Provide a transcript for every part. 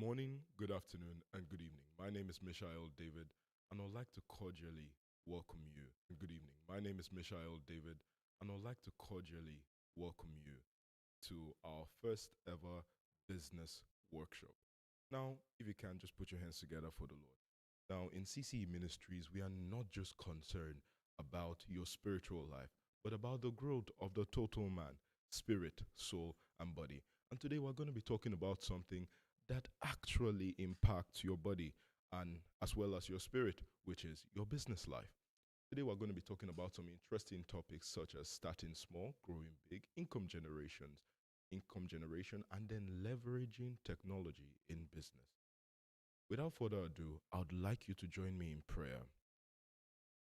morning, good afternoon, and good evening. My name is Mishael David, and I'd like to cordially welcome you. And good evening. My name is Mishael David, and I'd like to cordially welcome you to our first ever business workshop. Now, if you can, just put your hands together for the Lord. Now, in CCE Ministries, we are not just concerned about your spiritual life, but about the growth of the total man, spirit, soul, and body. And today we're going to be talking about something that actually impacts your body and as well as your spirit, which is your business life. Today we're going to be talking about some interesting topics such as starting small, growing big, income generation, and then leveraging technology in business. Without further ado, I would like you to join me in prayer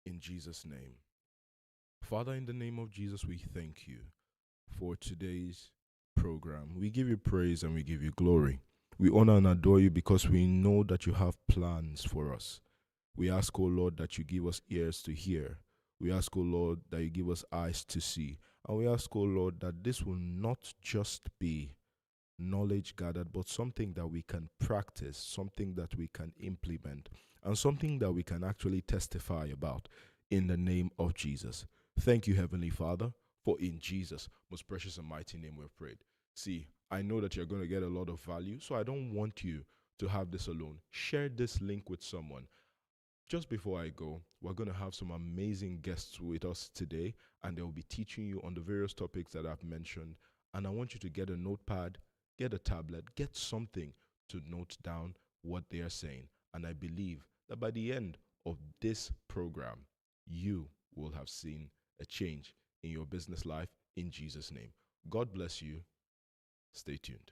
in Jesus' name. Father, in the name of Jesus, we thank you for today's program. We give you praise and we give you glory. We honor and adore you because we know that you have plans for us. We ask, O Lord, that you give us ears to hear. We ask, O Lord, that you give us eyes to see. And we ask, O Lord, that this will not just be knowledge gathered, but something that we can practice, something that we can implement, and something that we can actually testify about in the name of Jesus. Thank you, Heavenly Father, for in Jesus' most precious and mighty name we've prayed. See, I know that you're going to get a lot of value, so I don't want you to have this alone. Share this link with someone. Just before I go, we're going to have some amazing guests with us today, and they'll be teaching you on the various topics that I've mentioned. And I want you to get a notepad, get a tablet, get something to note down what they are saying. And I believe that by the end of this program, you will have seen a change in your business life in Jesus' name. God bless you. Stay tuned.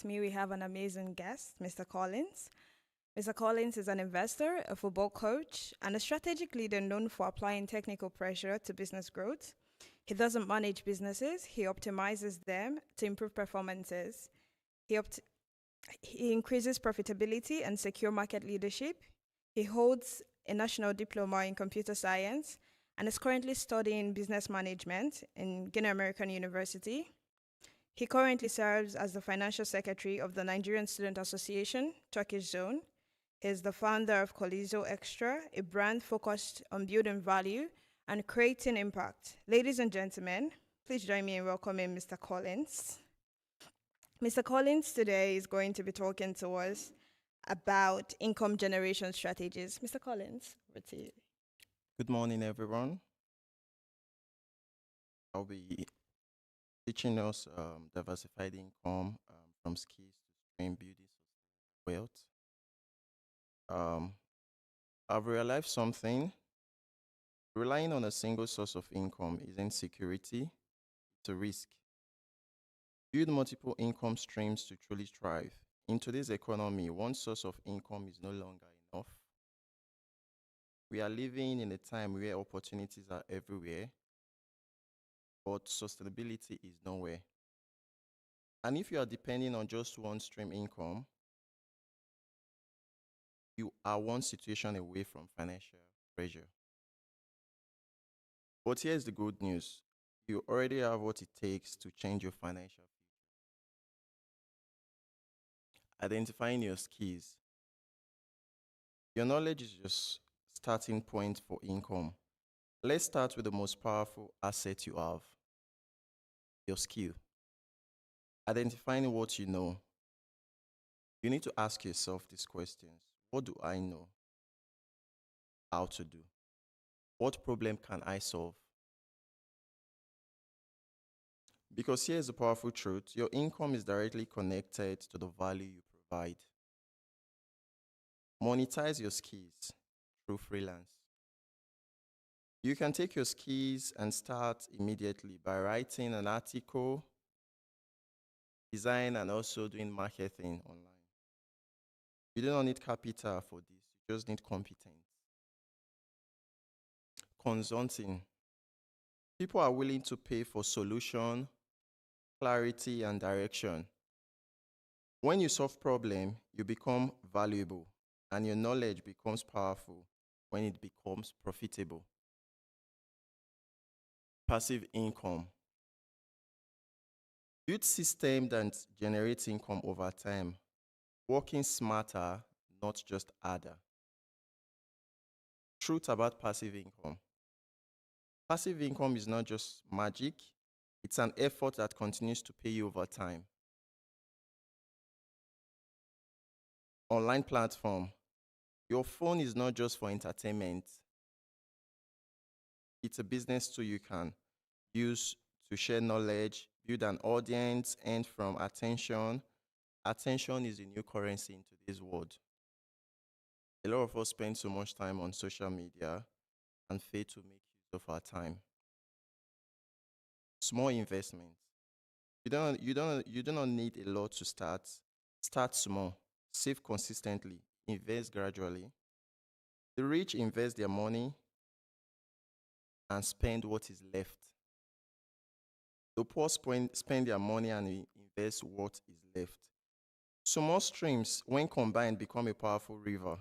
It's me, we have an amazing guest, Mr. Collins. Mr. Collins is an investor, a football coach, and a strategic leader known for applying technical pressure to business growth. He doesn't manage businesses, he optimizes them to improve performances. He, opt- he increases profitability and secure market leadership. He holds a national diploma in computer science and is currently studying business management in Guinea American University. He currently serves as the financial secretary of the Nigerian Student Association, Turkish Zone. He is the founder of Coliseo Extra, a brand focused on building value and creating impact. Ladies and gentlemen, please join me in welcoming Mr. Collins. Mr. Collins today is going to be talking to us about income generation strategies. Mr. Collins, over to you. Good morning, everyone. I'll be teaching us diversified income from skills to stream building sustainable wealth. I've realized something. Relying on a single source of income isn't security, it's a risk. Build multiple income streams to truly thrive. In today's economy, one source of income is no longer enough. We are living in a time where opportunities are everywhere, but sustainability is nowhere. And if you are depending on just one stream income, you are one situation away from financial pressure. But here's the good news. You already have what it takes to change your financial future. Identifying your skills. Your knowledge is just starting point for income. Let's start with the most powerful asset you have, your skill. Identifying what you know. You need to ask yourself these questions. What do I know how to do? What problem can I solve? Because here's the powerful truth. Your income is directly connected to the value you provide. Monetize your skills through freelance. You can take your skills and start immediately by writing an article, design, and also doing marketing online. You do not need capital for this, you just need competence. Consulting. People are willing to pay for solution, clarity, and direction. When you solve problem, you become valuable and your knowledge becomes powerful when it becomes profitable. Passive income. Build system that generates income over time, working smarter, not just harder. Truth about passive income. Passive income is not just magic, it's an effort that continues to pay you over time. Online platform. Your phone is not just for entertainment, it's a business tool you can use to share knowledge, build an audience, and from attention. Attention is a new currency in today's world. A lot of us spend so much time on social media and fail to make use of our time. Small investments. You do not need a lot to start. Start small. Save consistently. Invest gradually. The rich invest their money and spend what is left. The poor spend their money and invest what is left. Small streams, when combined, become a powerful river.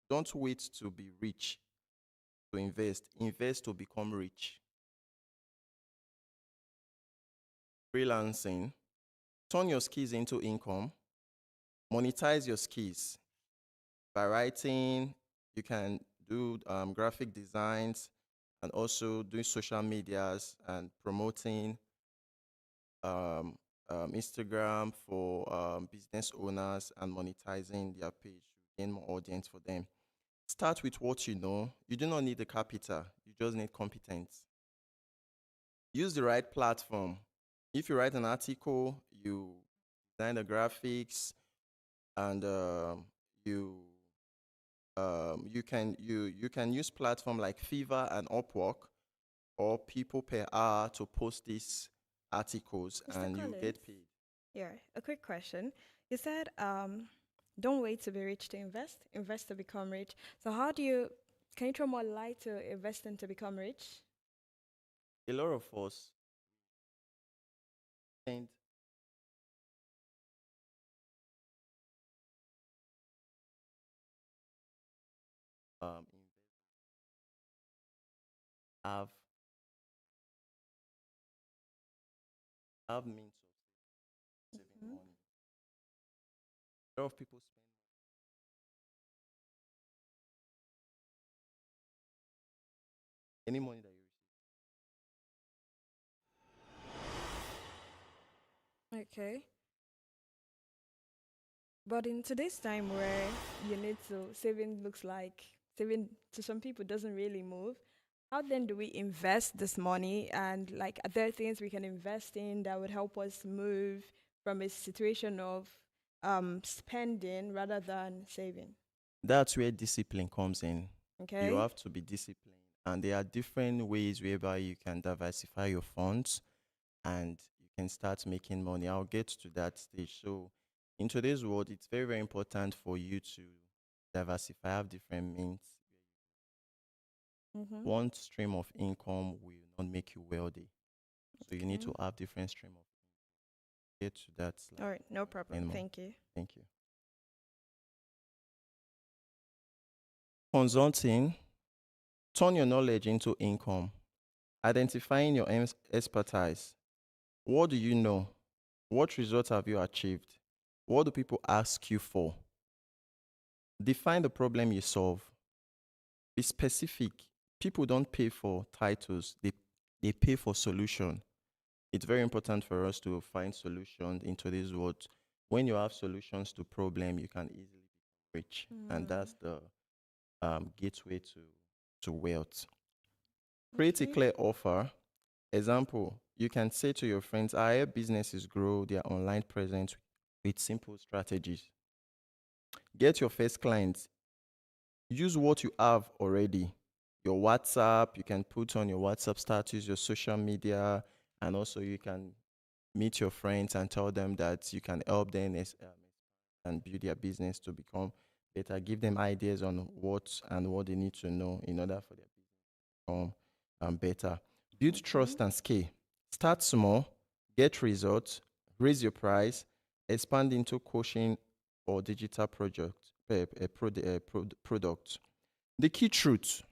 Don't wait to be rich to invest. Invest to become rich. Freelancing. Turn your skills into income. Monetize your skills. By writing, you can do graphic designs and also doing social medias and promoting um, Instagram for business owners and monetizing their page to gain more audience for them. Start with what you know. You do not need the capital, you just need competence. Use the right platform. If you write an article, you design the graphics, and you can use platform like Fiverr and Upwork or People Per Hour to post these articles, Mr. and you Collins? get paid. Yeah, a quick question. You said, don't wait to be rich to invest, invest to become rich. So can you throw more light to investing to become rich? A lot of us spend have means of saving Mhm. money. A lot of people spend any money that you Okay. But in today's time where you need to, saving looks like saving to some people doesn't really move. How then do we invest this money, and like are there things we can invest in that would help us move from a situation of spending rather than saving? That's where discipline comes in. You Okay. have to be disciplined, and there are different ways whereby you can diversify your funds and you can start making money. I'll get to that stage. So, in today's world, it's very, very important for you to diversify, have different means. Mm-hmm. One stream of income will not make you wealthy. So, you need Okay. to have different stream of get to that All slide. right. No problem. And more. Thank you. Thank you. Consulting, turn your knowledge into income. Identifying your expertise. What do you know? What results have you achieved? What do people ask you for? Define the problem you solve. Be specific. People don't pay for titles, they pay for solution. It's very important for us to find solutions in today's world. When you have solutions to problem, you can easily be rich. And Mm, that's the gateway to wealth. Create a okay. clear offer. Example, you can say to your friends, I help businesses grow their online presence with simple strategies. Get your first clients. use what you have already. Your WhatsApp, you can put on your WhatsApp status, your social media, and also you can meet your friends and tell them that you can help them and build their business to become better. Give them ideas on what they need to know in order for their business to become better. Build Okay. trust and scale. Start small, get results, raise your price, expand into coaching or digital product. The key truth: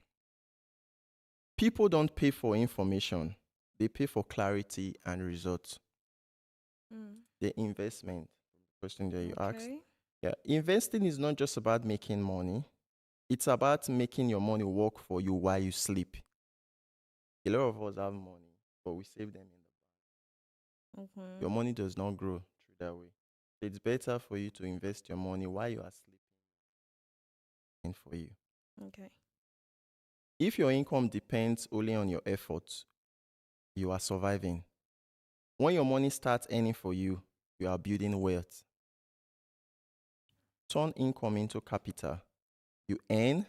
people don't pay for information; they pay for clarity and results. Mm. The investment question that you asked. Okay. Yeah, investing is not just about making money. It's about making your money work for you while you sleep. A lot of us have money, but we save them in the bank. Your Okay. money does not grow through that way. It's better for you to invest your money while you are sleeping for you. Okay. If your income depends only on your efforts, you are surviving. When your money starts earning for you, you are building wealth. Turn income into capital. You earn,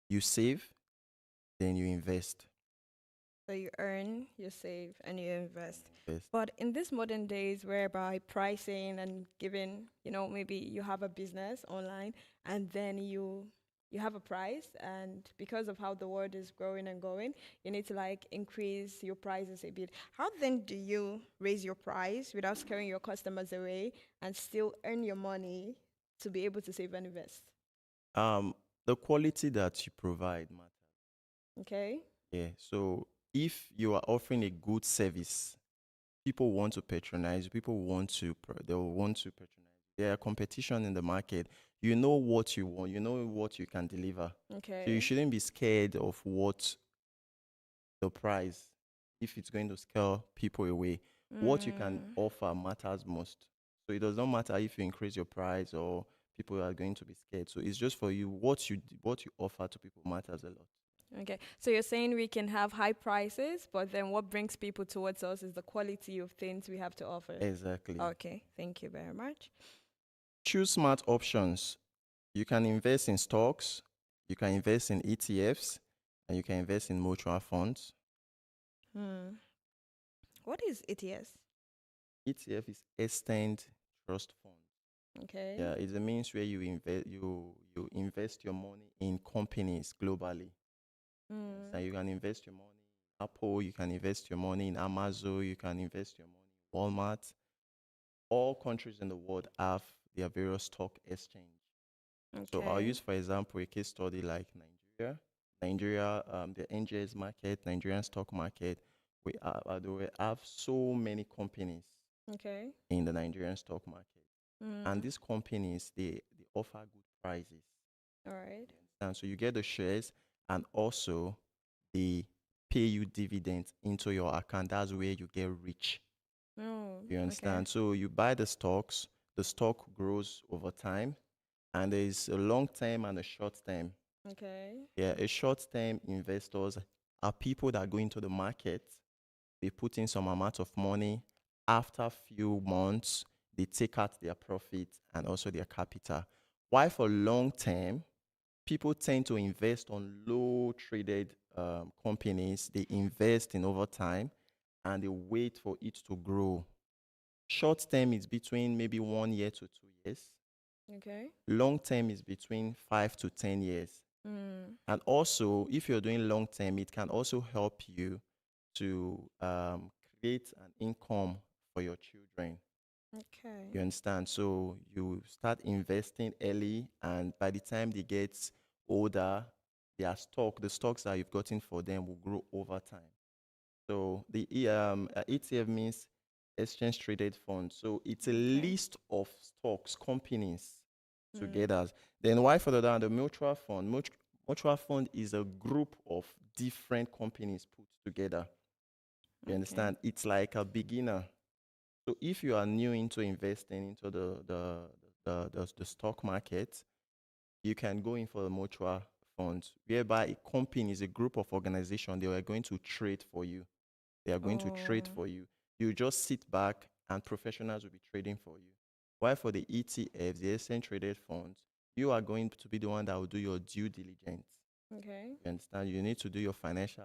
you save, then you invest. So you earn, you save, and you invest. Invest. But in this modern days, whereby pricing and giving, maybe you have a business online, and then you have a price, and because of how the world is growing and going, you need to like increase your prices a bit. How then do you raise your price without scaring your customers away and still earn your money to be able to save and invest? Um, the quality that you provide matters. Okay. Yeah. So if you are offering a good service, people want to patronize. People want to. They will want to patronize. There are competition in the market. You know what you want. You know what you can deliver. So you Okay. shouldn't be scared of what the price, if it's going to scare people away. What you can Mm. offer matters most. So it does not matter if you increase your price or people are going to be scared. So it's just for you. What you offer to people matters a lot. Okay. So you're saying we can have high prices, but then what brings people towards us is the quality of things we have to offer. Exactly. Okay. Thank you very much. Choose smart options. You can invest in stocks, you can invest in ETFs, and you can invest in mutual funds. Hmm. What is ETS? ETF is extend trust fund. Okay. Yeah, it's a means where you invest your money in companies globally. So Hmm. you can invest your money in Apple, you can invest your money in Amazon, you can invest your money in Walmart. All countries in the world have their various stock exchange. So I'll Okay. use, for example, a case study like Nigeria. Nigeria, the NGS market, Nigerian stock market, we have so many companies Okay. in the Nigerian stock market. And Hmm. these companies, they offer good prices. All right. And so you get the shares and also they pay you dividends into your account. That's where you get rich. Oh, You okay. understand? So you buy the stock grows over time, and there is a long term and a short term. Okay. Yeah, a short term investors are people that go into the market, they put in some amount of money. After few months, they take out their profit and also their capital. Why for long term, people tend to invest on low traded companies. They invest in over time and they wait for it to grow. Short term is between maybe 1 year to 2 years. Okay. Long term is between 5 to 10 years. Hmm. And also, if you're doing long term, it can also help you to create an income for your children. You Okay. understand? So you start investing early, and by the time they get older, the stocks that you've gotten for them will grow over time. So the ETF means exchange traded fund. So it's a Okay. list of stocks, companies Hmm. together. Then why further down the mutual fund? Mutual fund is a group of different companies put together. You Okay. understand? It's like a beginner. So if you are new into investing into the stock market, you can go in for the mutual funds, whereby a company is a group of organization. They are going to trade for you. They are going to trade Oh. for you. You just sit back and professionals will be trading for you. While for the ETFs, the exchange traded funds, you are going to be the one that will do your due diligence. Okay. You understand? You need to do your financial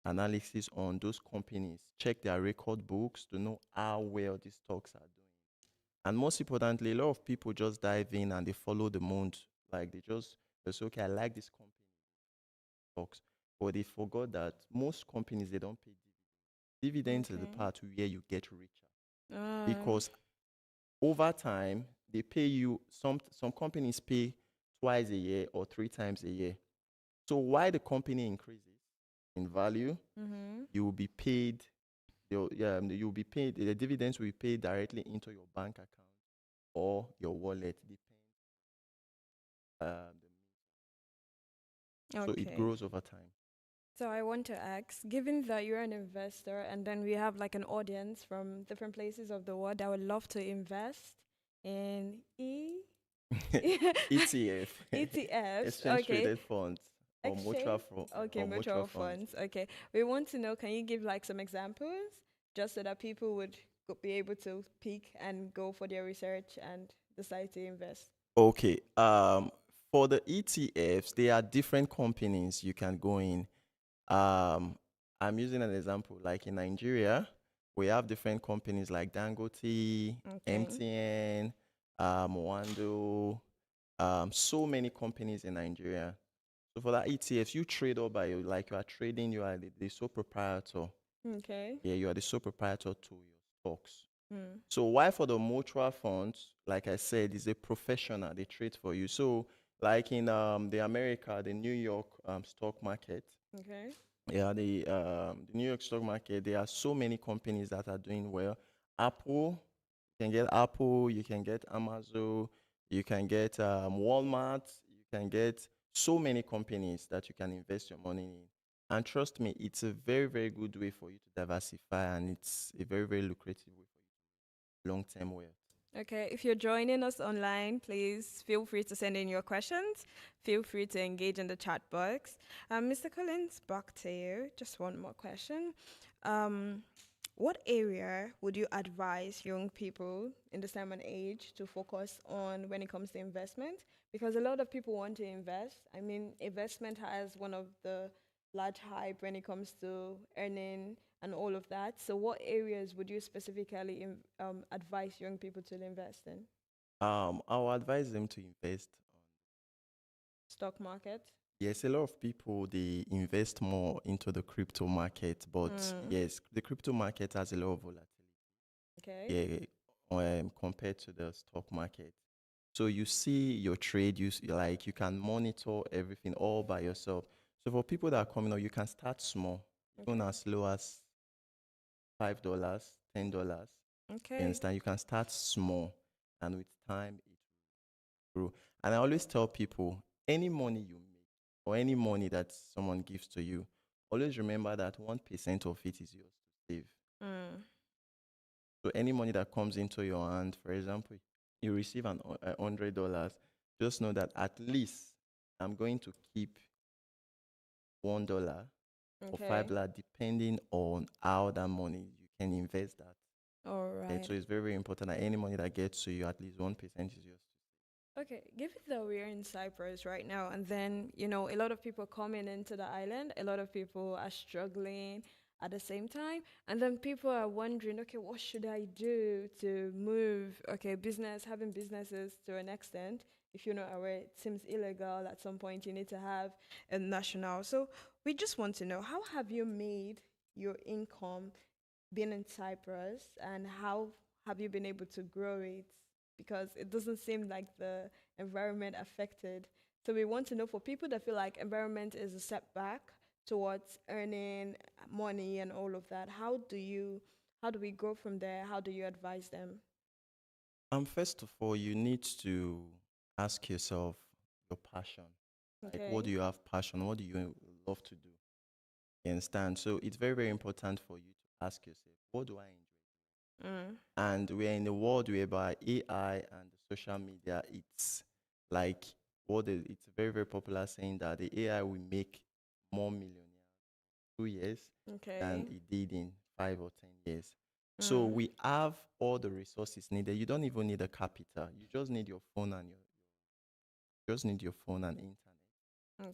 analysis on those companies, check their record books to know how well these stocks are doing. And most importantly, a lot of people just dive in and they follow the mood. Like they say, okay, I like this company stocks. But they forgot that most companies they don't pay dividends. Dividends is the Okay. part where you get richer. Uh, Because over time they pay you some companies pay twice a year or three times a year. So while the company increases in value, mm-hmm. you will be paid. You'll be paid. The dividends will be paid directly into your bank account or your wallet, depends. So it Okay. grows over time. So I want to ask, given that you're an investor and then we have like an audience from different places of the world that would love to invest in ETF, ETFs, exchange okay, traded funds exchange, okay, or mutual mutual funds. funds, okay. We want to know, can you give like some examples just so that people would be able to pick and go for their research and decide to invest? Okay. For the ETFs, there are different companies you can go in. Um, I'm using an example. Like in Nigeria, we have different companies like Dangote, Okay. MTN, Wando, so many companies in Nigeria. So for that ETFs, you trade all by you, like you are trading, you are the sole proprietor. Okay. Yeah, you are the sole proprietor to your stocks. Mm. So why for the mutual funds, like I said, is a professional, they trade for you. So like in the America, the New York stock market, Okay. yeah, the New York stock market, there are so many companies that are doing well. Apple, you can get Apple, you can get Amazon, you can get Walmart, you can get so many companies that you can invest your money in. And trust me, it's a very, very good way for you to diversify, and it's a very, very lucrative way for you long-term wealth. Okay, if you're joining us online, please feel free to send in your questions. Feel free to engage in the chat box. Mr. Collins, back to you. Just one more question. Um, what area would you advise young people in this time and age to focus on when it comes to investment? Because a lot of people want to invest. I mean, investment has one of the large hype when it comes to earning and all of that. So, what areas would you specifically advise young people to invest in? I'll advise them to invest. Stock market. Yes, a lot of people they invest more into the crypto market, but Mm, yes, the crypto market has a lot of volatility. okay. Yeah, compared to the stock market. So you see your trade, like you can monitor everything all by yourself. So for people that are coming up, you can start small, even Okay. as low as $5, $10. You Okay. understand? You can start small, and with time it will grow. And I always tell people, any money you make or any money that someone gives to you, always remember that 1% of it is yours to save. Mm, So any money that comes into your hand, for example, you receive $100, just know that at least I'm going to keep $1 or okay. $5, depending on how that money you can invest that. All Okay, right. so it's very, very important that any money that gets to you, at least 1% is yours. Okay, given that we're in Cyprus right now, and then, you know, a lot of people coming into the island, a lot of people are struggling at the same time, and then people are wondering, okay, what should I do to move? Okay, business, having businesses to an extent, if you're not aware, it seems illegal. At some point, you need to have a national. So we just want to know, how have you made your income been in Cyprus, and how have you been able to grow it? Because it doesn't seem like the environment affected. So we want to know, for people that feel like environment is a setback towards earning money and all of that, how do we go from there? How do you advise them? First of all, you need to ask yourself your passion. Like, what do Okay. you have passion? What do you love to do? You understand? So it's very, very important for you to ask yourself, what do I enjoy? Mm. And we're in a world whereby AI and social media, it's like it's very, very popular saying that the AI will make more millionaires 2 years than Okay. it did in 5 or 10 years. So Mm. we have all the resources needed. You don't even need a capital. You just need your phone and your You just need your phone and internet.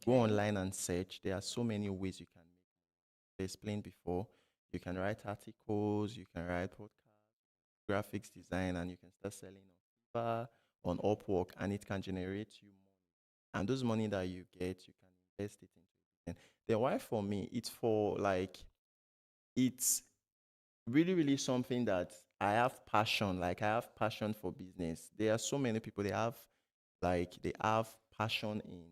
Go Okay. online and search. There are so many ways you can make. I explained before. You can write articles. You can write podcasts, graphics design, and you can start selling on Fiverr, on Upwork, and it can generate you money. And those money that you get, you can invest it into it. And then why for me, it's for like it's really, really something that I have passion. Like I have passion for business. There are so many people they have passion in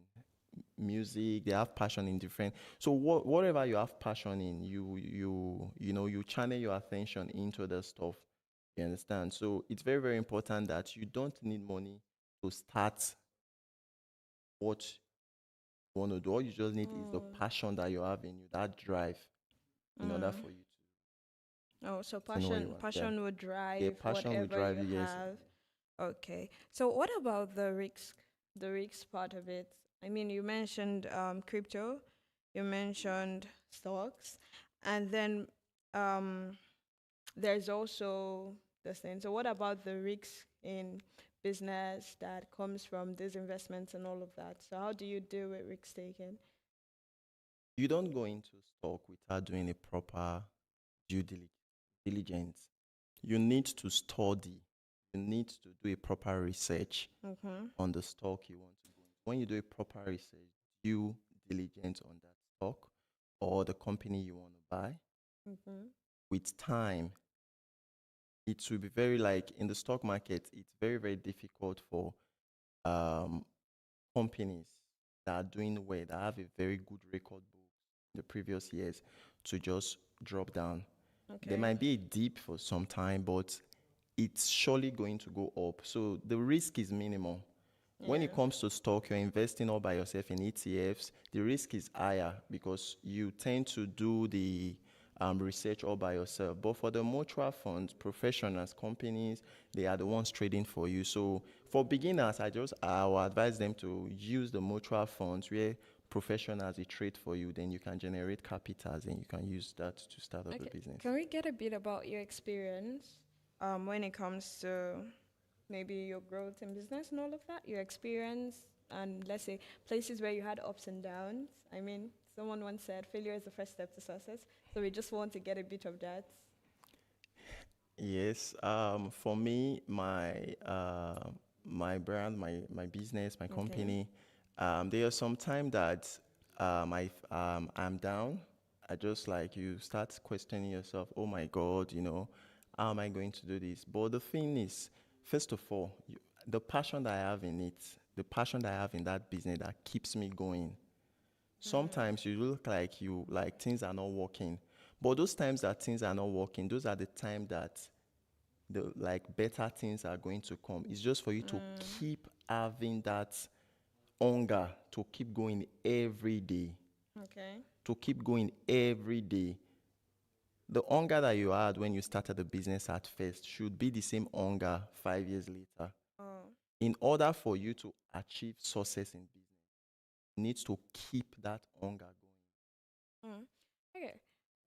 music. They have passion in different. So whatever you have passion in, you channel your attention into the stuff. You understand? So it's very, very important that you don't need money to start what you want to do. All you just need is the Mm. passion that you have in you, that drive, in order Mm. for you Oh, so to know what you passion want. Yeah. passion would Yeah, drive passion will whatever drive you you. Yes. have. Okay. So what about the risk part of it? I mean, you mentioned crypto, you mentioned stocks, and then um, there's also this thing. So what about the risks in business that comes from these investments and all of that? So how do you deal with risk taking? You don't go into stock without doing a proper diligence. You need to study. You need to do a proper research Mm-hmm. on the stock you want to go into. When you do a proper research, due diligence on that stock or the company you want to buy, Mm-hmm. with time, it will be very like in the stock market, it's very, very difficult for um, companies that are doing well, that have a very good record book in the previous years to just drop down. There Okay. might be a dip for some time, but it's surely going to go up. So the risk is minimal. When it Yeah. comes to stock, you're investing all by yourself in ETFs, the risk is higher because you tend to do the research all by yourself. But for the mutual funds, professionals, companies, they are the ones trading for you. So for beginners, I will advise them to use the mutual funds where professionals they trade for you. Then you can generate capitals and you can use that to start up a Okay. business. Can we get a bit about your experience when it comes to maybe your growth in business and all of that? Your experience and let's say places where you had ups and downs. I mean, someone once said failure is the first step to success. So we just want to get a bit of that. Yes, for me, my brand, my business, my Okay. company, there are some time that I'm down. I just like you start questioning yourself. Oh my God, how am I going to do this? But the thing is, first of all, the passion that I have in it, the passion that I have in that business that keeps me going. Sometimes you look like you like things are not working, but those times that things are not working, those are the time that the like better things are going to come. It's just for you to keep having that hunger to keep going every day, Okay. to keep going every day. The hunger that you had when you started the business at first should be the same hunger 5 years later. Oh. In order for you to achieve success in business, you need to keep that hunger Mm. Okay.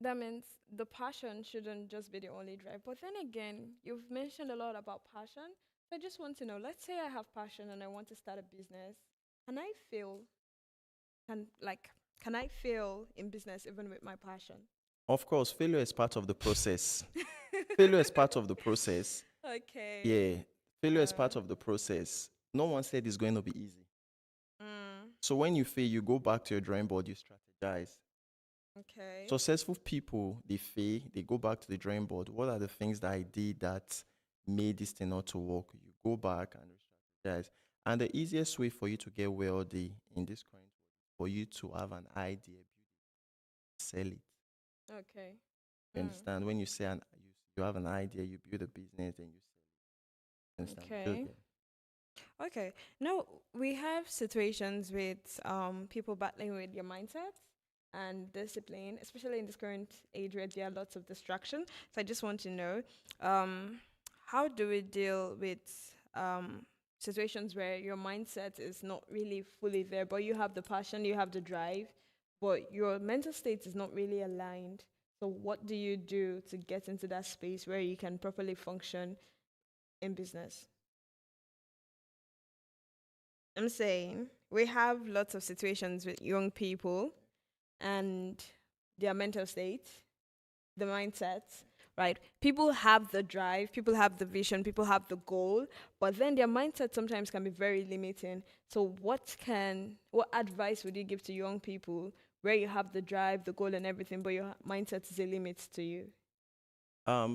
That means the passion shouldn't just be the only drive. But then again, you've mentioned a lot about passion. So I just want to know, let's say I have passion and I want to start a business. Can I fail? Can I fail in business even with my passion? Of course, failure is part of the process. Failure is part of the process. Okay. Yeah, failure is part of the process. No one said it's going to be easy. Mm, So when you fail, you go back to your drawing board, you strategize. okay. Successful people, they fail, they go back to the drawing board. What are the things that I did that made this thing not to work? You go back and strategize. And the easiest way for you to get wealthy in this current world, for you to have an idea, sell it. Okay. You Mm, understand? When you say you have an idea, you build a business, and you sell it. You understand? okay. Okay. Now we have situations with people battling with your mindset and discipline, especially in this current age where there are lots of distraction. So I just want to know, um, how do we deal with situations where your mindset is not really fully there, but you have the passion, you have the drive, but your mental state is not really aligned. So what do you do to get into that space where you can properly function in business? I'm saying we have lots of situations with young people and their mental state, the mindsets, right? People have the drive, people have the vision, people have the goal, but then their mindset sometimes can be very limiting. So what advice would you give to young people where you have the drive, the goal and everything, but your mindset is a limit to you?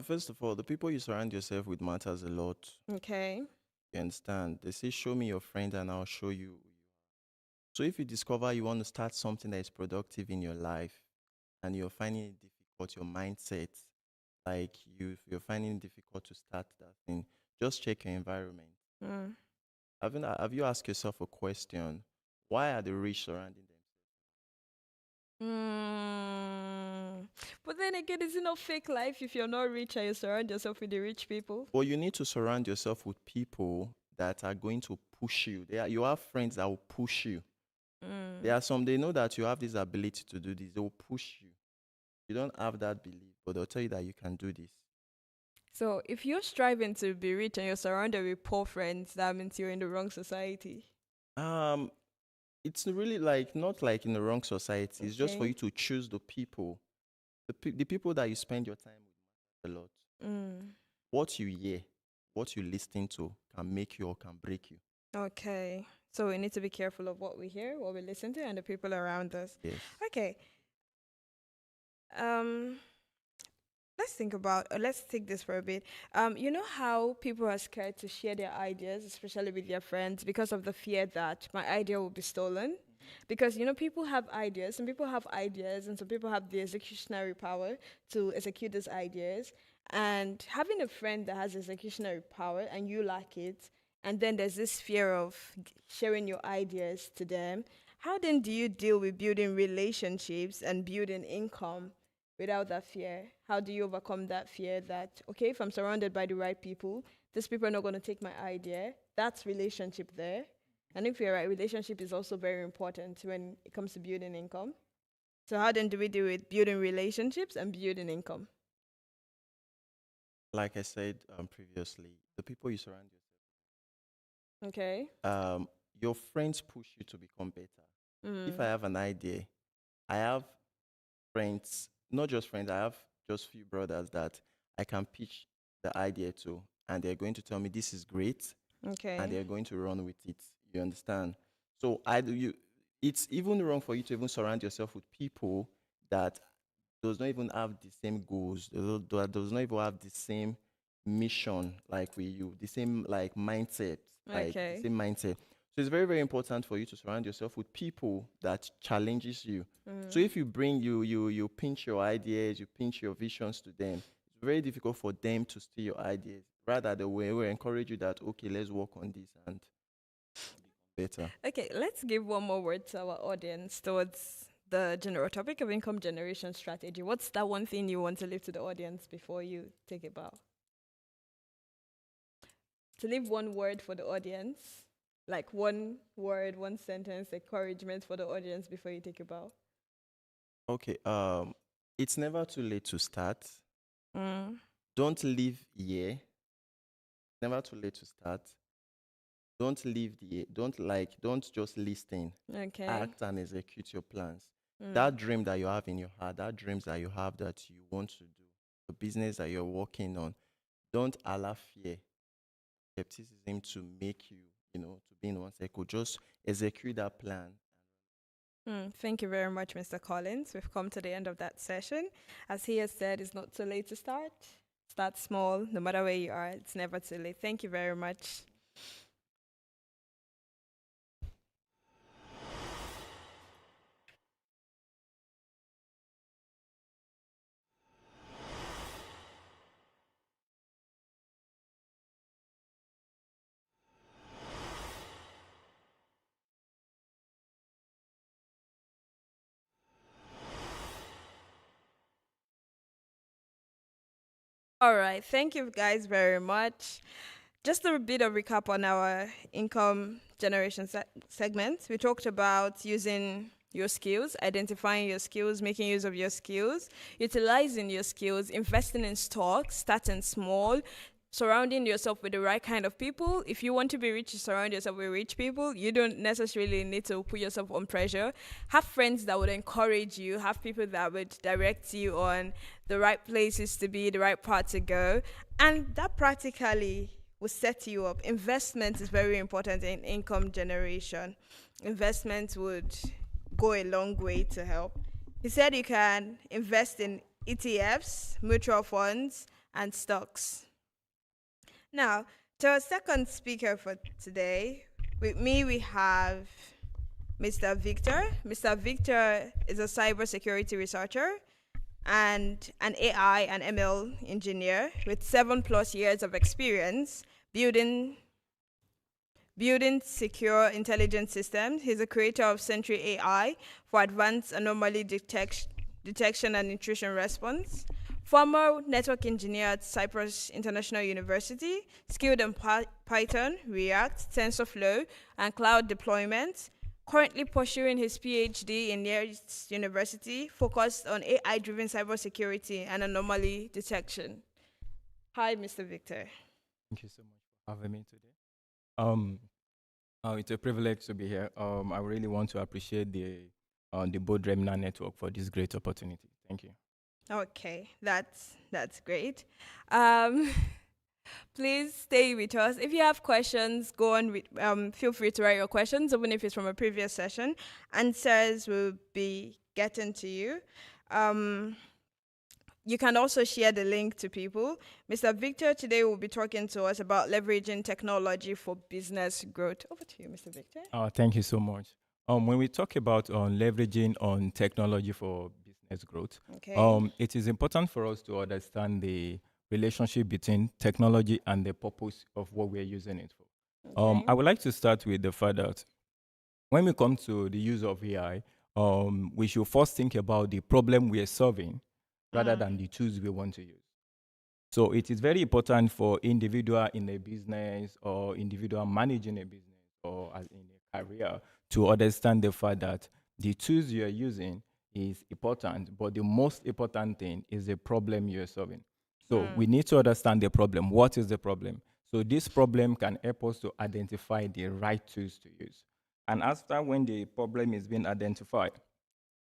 First of all, the people you surround yourself with matters a lot. Okay. You understand? They say, show me your friend and I'll show you. So if you discover you want to start something that is productive in your life and you're finding it difficult, your mindset, like you're finding it difficult to start that thing, just check your environment. Mm. Have you asked yourself a question? Why are the rich surrounding them? Mm. But then again, is it not fake life if you're not rich and you surround yourself with the rich people? Well, you need to surround yourself with people that are going to push you. You have friends that will push you. There Mm. are some, they know that you have this ability to do this. They will push you. You don't have that belief, but they'll tell you that you can do this. So if you're striving to be rich and you're surrounded with poor friends, that means you're in the wrong society. Um, it's really like not like in the wrong society. It's just for Okay. you to choose the people, the people that you spend your time with a lot. Mm. What you hear, what you listen to, can make you or can break you. Okay. So we need to be careful of what we hear, what we listen to, and the people around us. Yes. Okay. Um, let's take this for a bit. You know how people are scared to share their ideas, especially with their friends, because of the fear that my idea will be stolen? Because, people have ideas, some people have ideas, and some people have the executionary power to execute those ideas. And having a friend that has executionary power and you lack it, and then there's this fear of sharing your ideas to them, how then do you deal with building relationships and building income without that fear? How do you overcome that fear that, okay, if I'm surrounded by the right people, these people are not going to take my idea? That's relationship there. And if you're right, relationship is also very important when it comes to building income. So how then do we deal with building relationships and building income? Like I said previously, the people you surround Okay. your friends push you to become better. If I Mm. have an idea, I have friends, not just friends, I have just few brothers that I can pitch the idea to, and they're going to tell me this is great, and Okay. they're going to run with it. You understand? So I do you. It's even wrong for you to even surround yourself with people that does not even have the same goals, that does not even have the same mission like with you, the same like mindset, like the Okay. same mindset. So it's very, very important for you to surround yourself with people that challenges you. So Mm. if you bring you pinch your ideas, you pinch your visions to them, it's very difficult for them to steal your ideas. Rather, they will encourage you that okay, let's work on this and better. Okay, let's give one more word to our audience towards the general topic of income generation strategy. What's that one thing you want to leave to the audience before you take a bow? To leave one word for the audience, like one word, one sentence, encouragement for the audience before you take a bow. Okay, it's never too late to start. Mm. Don't leave here. Never too late to start. Don't leave the don't just listen. Okay. Act and execute your plans. Mm. That dream that you have in your heart, that dreams that you have that you want to do, the business that you're working on, don't allow fear, skepticism to make you, to be in one circle. Just execute that plan. Thank you very much, Mr. Collins. We've come to the end of that session. As he has said, it's not too late to start. Start small, no matter where you are. It's never too late. Thank you very much. All right. Thank you guys very much. Just a bit of recap on our income generation segment. We talked about using your skills, identifying your skills, making use of your skills, utilizing your skills, investing in stocks, starting small, surrounding yourself with the right kind of people. If you want to be rich, you surround yourself with rich people. You don't necessarily need to put yourself on pressure. Have friends that would encourage you. Have people that would direct you on the right places to be, the right path to go. And that practically will set you up. Investment is very important in income generation. Investment would go a long way to help. He said you can invest in ETFs, mutual funds, and stocks. Now, to our second speaker for today, with me we have Mr. Victor. Mr. Victor is a cybersecurity researcher and an AI and ML engineer with 7+ years of experience building secure intelligence systems. He's a creator of Sentry AI for advanced anomaly detection and intrusion response. Former network engineer at Cyprus International University, skilled in Python, React, TensorFlow, and cloud deployment. Currently pursuing his PhD in Nearest University, focused on AI-driven cybersecurity and anomaly detection. Hi, Mr. Victor. Thank you so much for having me today. It's a privilege to be here. I really want to appreciate the Bold Remina Network for this great opportunity. Thank you. Okay, that's great. Please stay with us. If you have questions, go on with, feel free to write your questions, even if it's from a previous session. Answers will be getting to you. You can also share the link to people. Mr. Victor today will be talking to us about leveraging technology for business growth. Over to you, Mr. Victor. Thank you so much. When we talk about leveraging on technology for business growth, Okay. it is important for us to understand the relationship between technology and the purpose of what we're using it for. Okay. I would like to start with the fact that when we come to the use of AI, we should first think about the problem we are solving rather than the tools we want to use. So it is very important for individual in a business or individual managing a business or as in a career to understand the fact that the tools you are using is important, but the most important thing is the problem you're solving. So we need to understand the problem. What is the problem? So this problem can help us to identify the right tools to use. And after when the problem is being identified,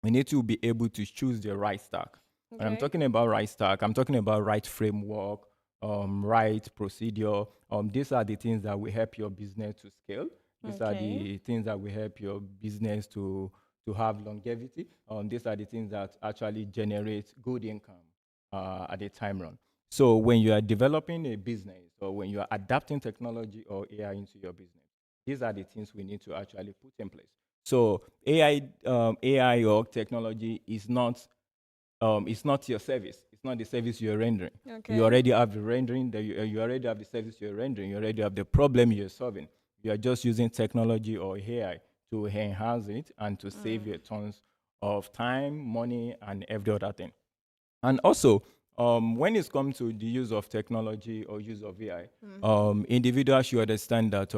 we need to be able to choose the right stack. When I'm talking about right stack, I'm talking about right framework, right procedure. These are the things that will help your business to scale. These are the things that will help your business to have longevity. These are the things that actually generate good income at the time run. So when you are developing a business or when you are adapting technology or AI into your business, these are the things we need to actually put in place. So AI or technology is not it's not your service. It's not the service you're rendering. Okay. You already have the rendering. You already have the service you're rendering. You already have the problem you're solving. You are just using technology or AI to enhance it and to save you tons of time, money, and every other thing. And also, when it comes to the use of technology or use of AI, individuals should understand that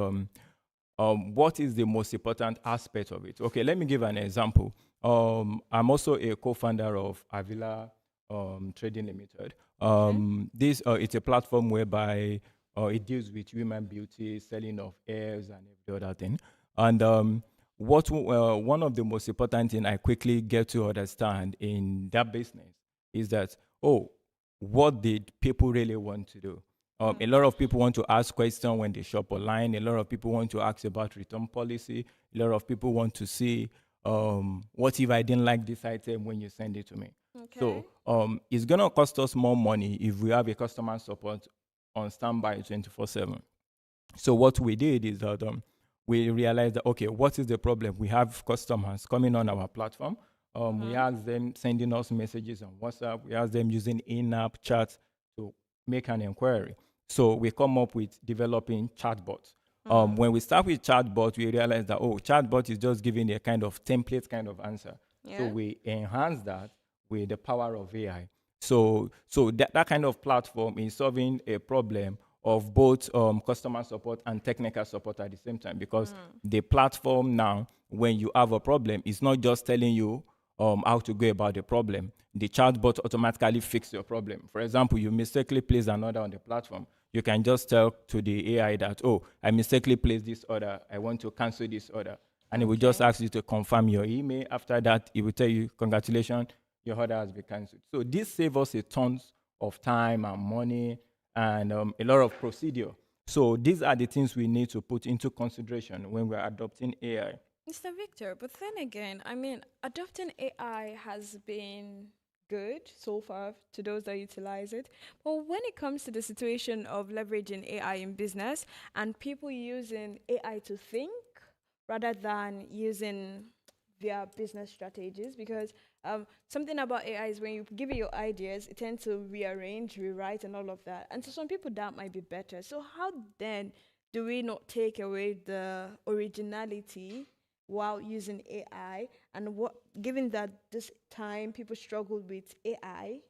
what is the most important aspect of it. Okay, let me give an example. I'm also a co-founder of Avila Trading Limited. This it's a platform whereby it deals with human beauty, selling of hairs, and every other thing. And one of the most important thing I quickly get to understand in that business is that, what did people really want to do? A lot of people want to ask questions when they shop online. A lot of people want to ask about return policy. A lot of people want to see, what if I didn't like this item when you send it to me? Okay. So it's going to cost us more money if we have a customer support on standby 24/7. So what we did is that we realized that, okay, what is the problem? We have customers coming on our platform. We ask them sending us messages on WhatsApp. We ask them using in-app chats to make an inquiry. So we come up with developing chatbots. When we start with chatbot, we realize that, chatbot is just giving a kind of template kind of answer. So we enhance that with the power of AI. So that kind of platform is solving a problem of both customer support and technical support at the same time, because the platform now, when you have a problem, is not just telling you how to go about the problem. The chatbot automatically fixes your problem. For example, you mistakenly place an order on the platform. You can just tell to the AI that, oh, I mistakenly placed this order. I want to cancel this order. And it will just Okay. ask you to confirm your email. After that, it will tell you, congratulations, your order has been cancelled. So this saves us a tons of time and money and a lot of procedure. So these are the things we need to put into consideration when we're adopting AI. Mr. Victor, but then again, I mean, adopting AI has been good so far to those that utilize it. But when it comes to the situation of leveraging AI in business and people using AI to think rather than using their business strategies, because something about AI is when you give it your ideas, it tends to rearrange, rewrite, and all of that. And to some people, that might be better. So, how then do we not take away the originality while using AI? And what, given that this time people struggle with AI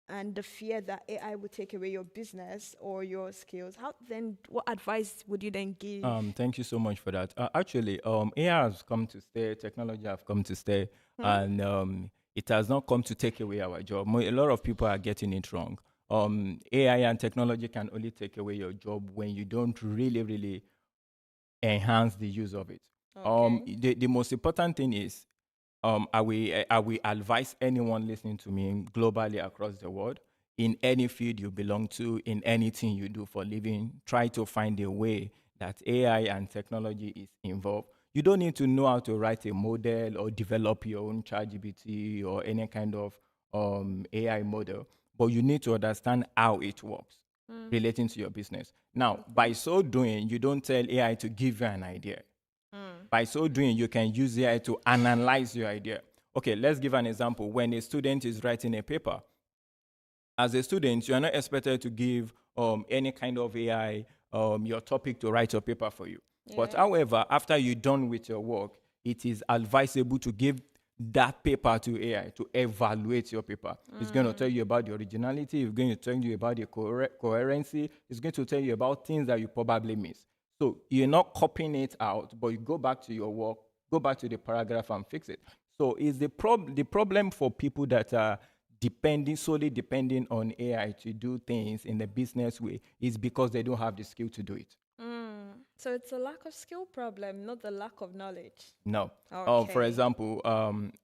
and the fear that AI would take away your business or your skills, how then, what advice would you then give? Thank you so much for that. Actually, AI has come to stay, technology have come to stay, and it has not come to take away our job. A lot of people are getting it wrong. AI and technology can only take away your job when you don't really enhance the use of it. Okay. The most important thing is, I will advise anyone listening to me globally across the world, in any field you belong to, in anything you do for a living, try to find a way that AI and technology is involved. You don't need to know how to write a model or develop your own ChatGPT or any kind of AI model, but you need to understand how it works relating to your business. Now, by so doing, you don't tell AI to give you an idea. By so doing, you can use AI to analyze your idea. Okay, let's give an example. When a student is writing a paper, as a student, you are not expected to give any kind of AI your topic to write your paper for you. But Yeah. however, after you're done with your work, it is advisable to give that paper to AI to evaluate your paper. It's going to tell you about the originality, it's going to tell you about the coherency, it's going to tell you about things that you probably miss. So you're not copying it out, but you go back to your work, go back to the paragraph and fix it. So is the problem for people that are solely depending on AI to do things in the business way is because they don't have the skill to do it. So it's a lack of skill problem, not the lack of knowledge. No. For Okay. example,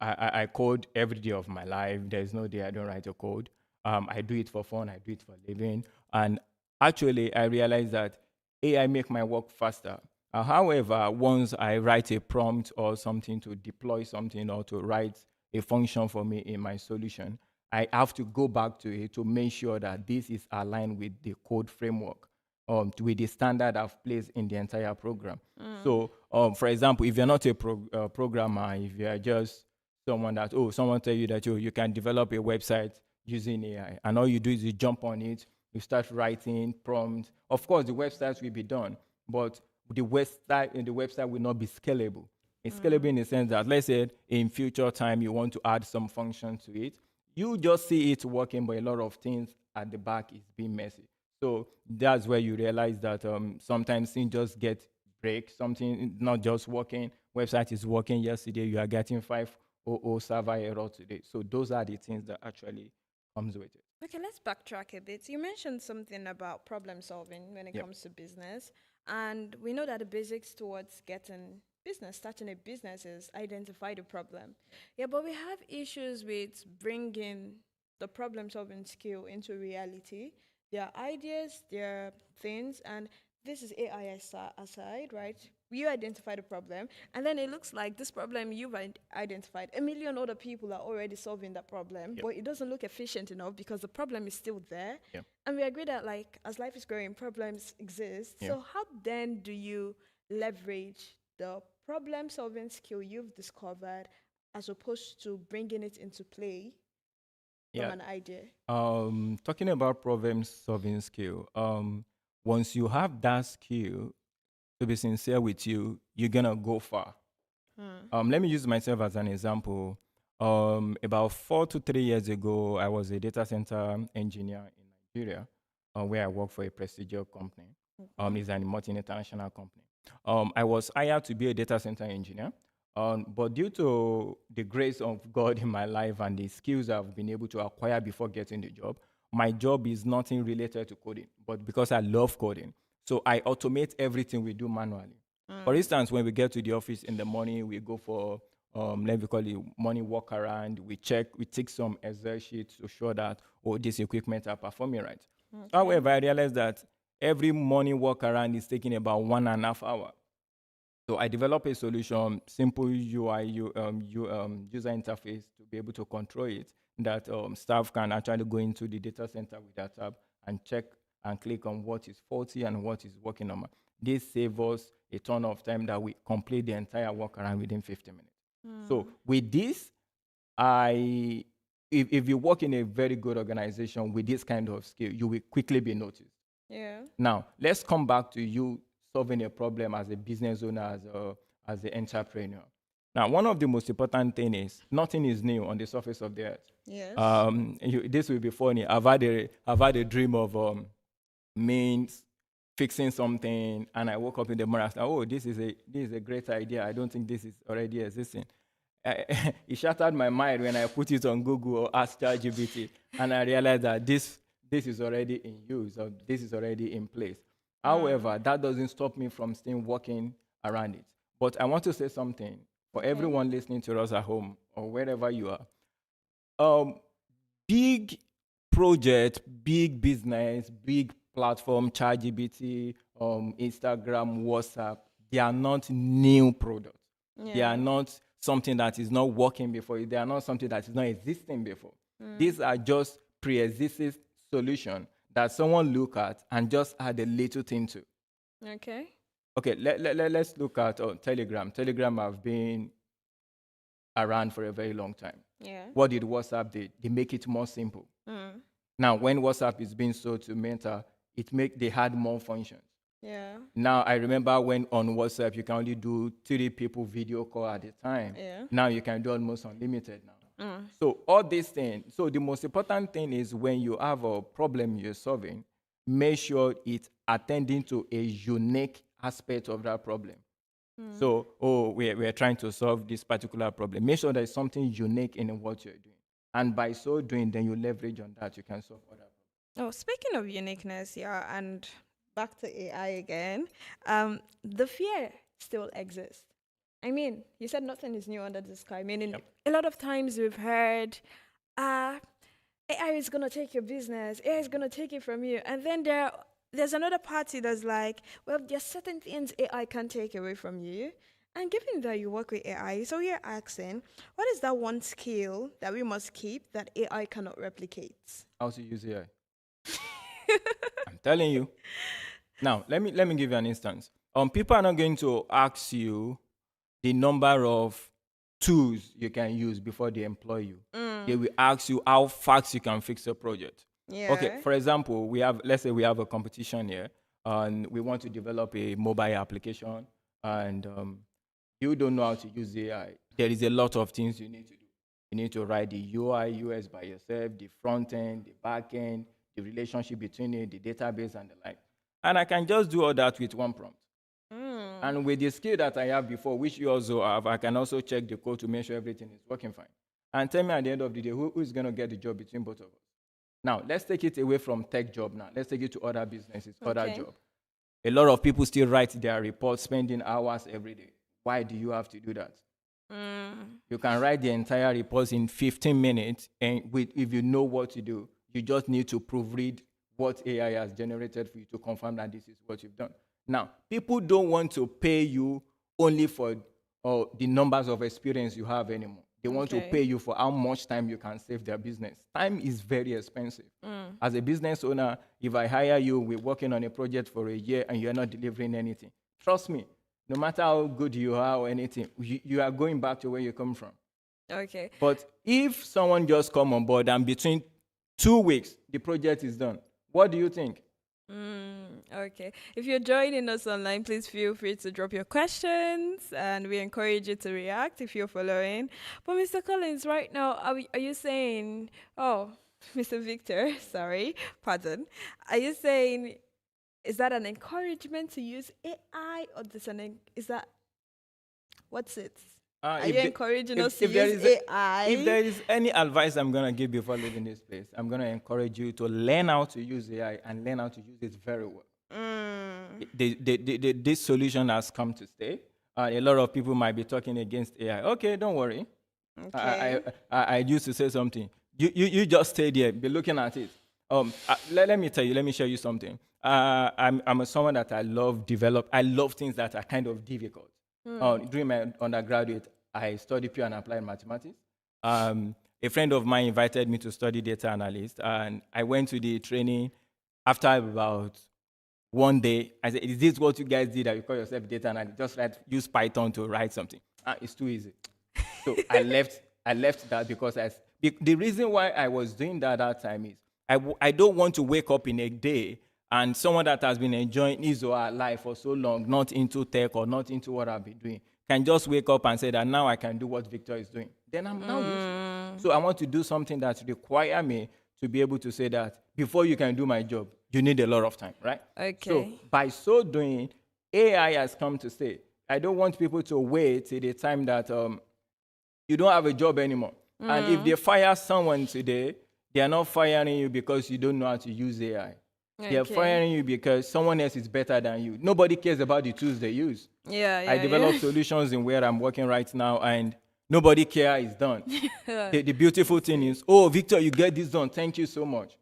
I code every day of my life. There's no day I don't write a code. I do it for fun. I do it for living. And actually, I realized that AI make my work faster. However, once I write a prompt or something to deploy something or to write a function for me in my solution, I have to go back to it to make sure that this is aligned with the code framework, with the standard I've placed in the entire program. So, for example, if you're not a programmer, if you're just someone that, someone tell you that you can develop a website using AI, and all you do is you jump on it, you start writing prompts. Of course, the websites will be done, but the website will not be scalable. It's scalable in the sense that, let's say, in future time you want to add some function to it, you just see it working, but a lot of things at the back is being messy. So that's where you realize that sometimes things just get break. Something not just working. Website is working yesterday. You are getting 500 server error today. So those are the things that actually comes with it. Okay, let's backtrack a bit. You mentioned something about problem solving when it Yep. comes to business. And we know that the basics towards starting a business is identify the problem. Yeah, but we have issues with bringing the problem solving skill into reality. There are ideas, there are things, and this is AI aside, right? You identify the problem, and then it looks like this problem you've identified, a million other people are already solving that problem, Yep. but it doesn't look efficient enough because the problem is still there. Yep. And we agree that, like, as life is growing, problems exist. Yeah. So, how then do you leverage the problem solving skill you've discovered as opposed to bringing it into play from Yeah. an idea? Talking about problem solving skill, once you have that skill, to be sincere with you, you're gonna go far. Let me use myself as an example. About 4 to 3 years ago, I was a data center engineer in Nigeria, where I work for a prestigious company. It's a multinational company. I was hired to be a data center engineer, but due to the grace of God in my life and the skills I've been able to acquire before getting the job, my job is nothing related to coding, but because I love coding, so I automate everything we do manually. For instance, when we get to the office in the morning, we go for let me call it morning walk around. We take some Excel sheets to show that this equipment are performing right. However, I realized that every morning walk around is taking about 1.5 hours. So I develop a solution, simple UI, user interface to be able to control it, that staff can actually go into the data center with that tab and check and click on what is faulty and what is working normal. This saves us a ton of time that we complete the entire work around within 50 minutes. So with this, if you work in a very good organization with this kind of skill, you will quickly be noticed. Yeah. Now, let's come back to you solving a problem as a business owner, as an entrepreneur. Now, one of the most important things is nothing is new on the surface of the earth. Yes. This will be funny. I've had a dream of means fixing something, and I woke up in the morning and said, "Oh, this is a great idea. I don't think this is already existing." It shattered my mind when I put it on Google or asked ChatGPT, and I realized that this is already in use, or this is already in place. However, that doesn't stop me from still working around it. But I want to say something for everyone listening to us at home or wherever you are. Big project, big business, big platform, ChatGPT, Instagram, WhatsApp, they are not new products. They are not something that is not working before. They are not something that is not existing before. These are just pre-existing solution that someone look at and just add a little thing to. Okay, let's look at Telegram. Telegram have been around for a very long time. Yeah. What did WhatsApp do? They make it more simple. Now, when WhatsApp is being sold to Meta, they had more functions. Yeah. Now, I remember when on WhatsApp, you can only do 3 people video call at a time. Yeah. Now you can do almost unlimited now. So all these things, so the most important thing is when you have a problem you're solving, make sure it's attending to a unique aspect of that problem. So, we're trying to solve this particular problem. Make sure there's something unique in what you're doing. And by so doing, then you leverage on that, you can solve other problems. Oh, speaking of uniqueness, yeah, and back to AI again, the fear still exists. I mean, you said nothing is new under the sky, meaning a lot of times we've heard, AI is going to take your business, AI is going to take it from you. And then there's another party that's like, well, there's certain things AI can't take away from you. And given that you work with AI, so you're asking, what is that one skill that we must keep that AI cannot replicate? How to use AI? I'm telling you. Now, let me give you an instance. People are not going to ask you the number of tools you can use before they employ you. They will ask you how fast you can fix a project. Yeah. Okay, for example, let's say we have a competition here, and we want to develop a mobile application, and you don't know how to use AI. There is a lot of things you need to do. You need to write the UI, UX by yourself, the front end, the back end, the relationship between it, the database, and the like. And I can just do all that with one prompt. And with the skill that I have before, which you also have, I can also check the code to make sure everything is working fine. And tell me at the end of the day, who is going to get the job between both of us? Now, let's take it away from tech job now. Let's take it to other businesses, other jobs. A lot of people still write their reports, spending hours every day. Why do you have to do that? You can write the entire report in 15 minutes, and if you know what to do, you just need to proofread what AI has generated for you to confirm that this is what you've done. Now, people don't want to pay you only for the numbers of experience you have anymore. They want to pay you for how much time you can save their business. Time is very expensive. As a business owner, if I hire you, we're working on a project for a year and you're not delivering anything, trust me, no matter how good you are or anything, you are going back to where you come from. Okay. But if someone just come on board and between 2 weeks, the project is done, what do you think? Okay. If you're joining us online, please feel free to drop your questions, and we encourage you to react if you're following. But Mr. Collins, right now, are you saying, oh, Mr. Victor, sorry, pardon, are you saying, is that an encouragement to use AI, or is that, what's it? Are you encouraging us to if there use is AI? if there is any advice I'm going to give before leaving this place, I'm going to encourage you to learn how to use AI and learn how to use it very well. This solution has come to stay. A lot of people might be talking against AI. Okay, don't worry. Okay. I used to say something. You just stay there, be looking at it. Let me tell you, let me show you something. I'm someone that I love things that are kind of difficult. During my undergraduate, I studied pure and applied mathematics. A friend of mine invited me to study data analyst, and I went to the training. After about one day, I said, "Is this what you guys did? That you call yourself data analyst? Just use Python to write something? It's too easy." So I left that because the reason why I was doing that at that time is I don't want to wake up in a day and someone that has been enjoying his or her life for so long, not into tech or not into what I've been doing, can just wake up and say that now I can do what Victor is doing. Then I'm now useless. So I want to do something that require me to be able to say that before you can do my job, you need a lot of time, right? Okay. So by so doing, AI has come to stay. I don't want people to wait till the time that you don't have a job anymore. And if they fire someone today, they are not firing you because you don't know how to use AI. They are firing you because someone else is better than you. Nobody cares about the tools they use. I develop solutions in where I'm working right now, and nobody cares it's done. The beautiful thing is, oh, Victor, you get this done. Thank you so much.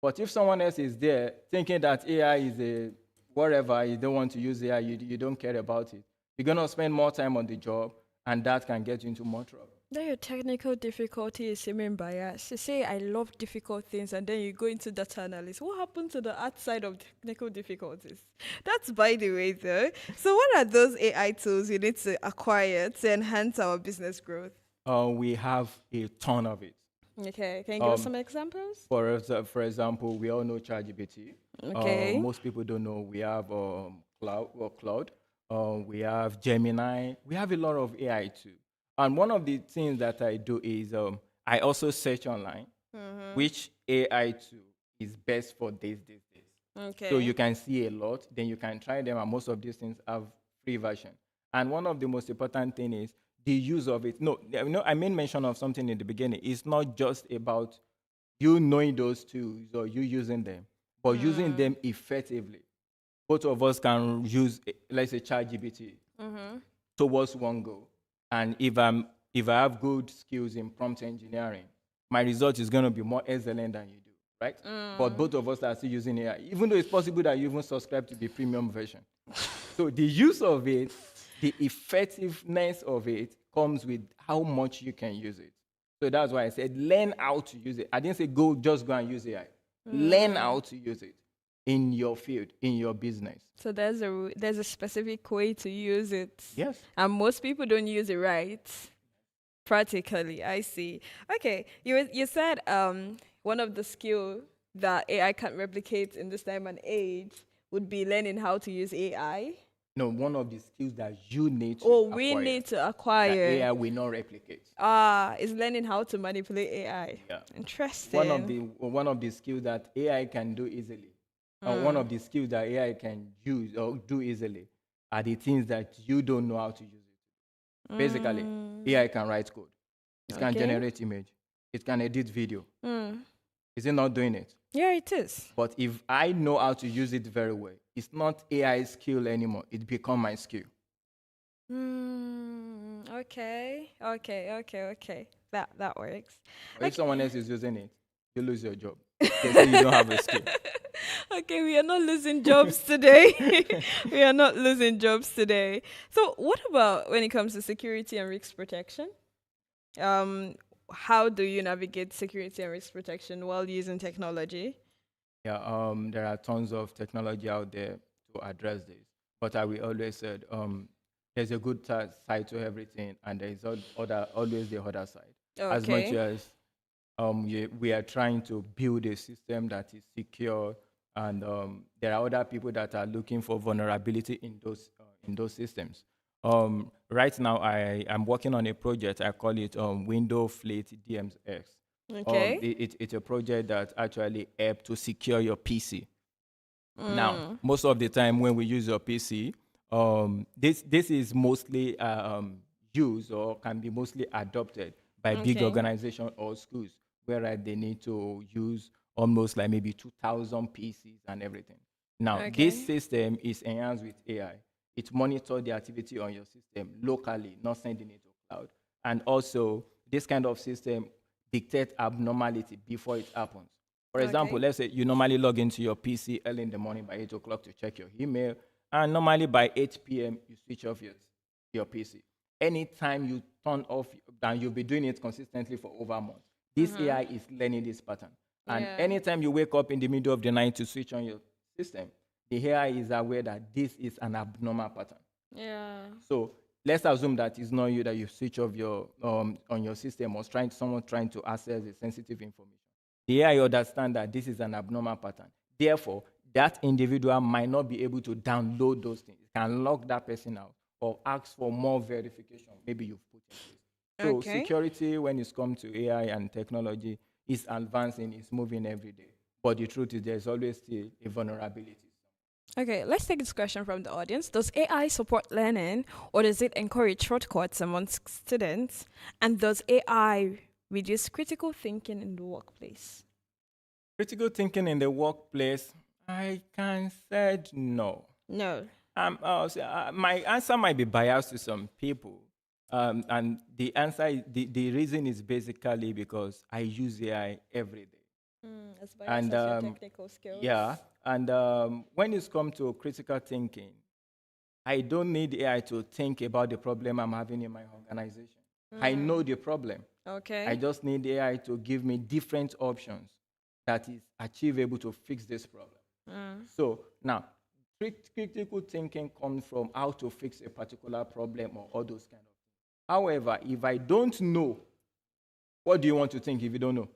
But if someone else is there thinking that AI is a whatever, you don't want to use AI, you don't care about it, you're going to spend more time on the job, and that can get you into more trouble. Then your technical difficulty is seeming bias. You say, I love difficult things, and then you go into data analysis. What happened to the art side of technical difficulties? That's by the way, though. So what are those AI tools you need to acquire to enhance our business growth? We have a ton of it. Okay, can you give us some examples? For example, we all know ChatGPT. Okay. Most people don't know we have Cloud. We have Gemini. We have a lot of AI too. And one of the things that I do is I also search online which AI tool is best for this. Okay. So you can see a lot, then you can try them, and most of these things have free version. And one of the most important thing is the use of it. No, I made mention of something in the beginning. It's not just about you knowing those tools or you using them, but using them effectively. Both of us can use, let's say, ChatGPT towards one goal. And if I have good skills in prompt engineering, my result is going to be more excellent than you do, right? But both of us are still using AI, even though it's possible that you even subscribe to the premium version. So the use of it, the effectiveness of it comes with how much you can use it. So that's why I said learn how to use it. I didn't say just go and use AI. Learn how to use it in your field, in your business. So there's a specific way to use it. Yes. And most people don't use it right. Practically, I see. Okay, you said one of the skill that AI can't replicate in this time and age would be learning how to use AI. No, one of the skills that you need to acquire. We need to acquire. That AI will not replicate. Is learning how to manipulate AI. Yeah. Interesting. One of the skills that AI can do easily. One of the skills that AI can use or do easily are the things that you don't know how to use it. Basically, AI can write code. It can generate image. It can edit video. Is it not doing it? Yeah, it is. But if I know how to use it very well, it's not AI skill anymore. It becomes my skill. Okay. That works. If someone else is using it, you lose your job. They say you don't have a skill. Okay, we are not losing jobs today. We are not losing jobs today. So what about when it comes to security and risk protection? How do you navigate security and risk protection while using technology? Yeah, there are tons of technology out there to address this. But I will always said there's a good side to everything, and there is always the other side. Okay. As much as we are trying to build a system that is secure, and there are other people that are looking for vulnerability in those systems. Right now, I'm working on a project. I call it Window Fleet DMX. Okay. It's a project that actually helps to secure your PC. Now, most of the time when we use your PC, this is mostly used or can be mostly adopted by big Okay. organizations or schools, where they need to use almost like maybe 2,000 PCs and everything. Now, this Okay. system is enhanced with AI. It monitors the activity on your system locally, not sending it to cloud. And also, this kind of system dictates abnormality before it happens. For example, Okay. let's say you normally log into your PC early in the morning by 8 o'clock to check your email, and normally by 8 p.m., you switch off your PC. Anytime you turn off, and you'll be doing it consistently for over a month, this AI is learning this pattern. And Yeah. anytime you wake up in the middle of the night to switch on your system, the AI is aware that this is an abnormal pattern. Yeah. So let's assume that it's not you, that you switch off your on your system, or someone trying to access the sensitive information. The AI understand that this is an abnormal pattern. Therefore, that individual might not be able to download those things. It can lock that person out or ask for more verification. Maybe you've put in place. So Okay. security, when it's come to AI and technology, is advancing, it's moving every day. But the truth is, there's always still a vulnerability. Okay, let's take this question from the audience. Does AI support learning, or does it encourage shortcuts amongst students? And does AI reduce critical thinking in the workplace? Critical thinking in the workplace, I can say no. No. My answer might be biased to some people. And the answer, the reason is basically because I use AI every day. As And biased as your technical skills. yeah, and when it's come to critical thinking, I don't need AI to think about the problem I'm having in my organization. I know the problem. Okay. I just need AI to give me different options that is achievable to fix this problem. So now, critical thinking comes from how to fix a particular problem or all those kind of things. However, if I don't know, what do you want to think if you don't know?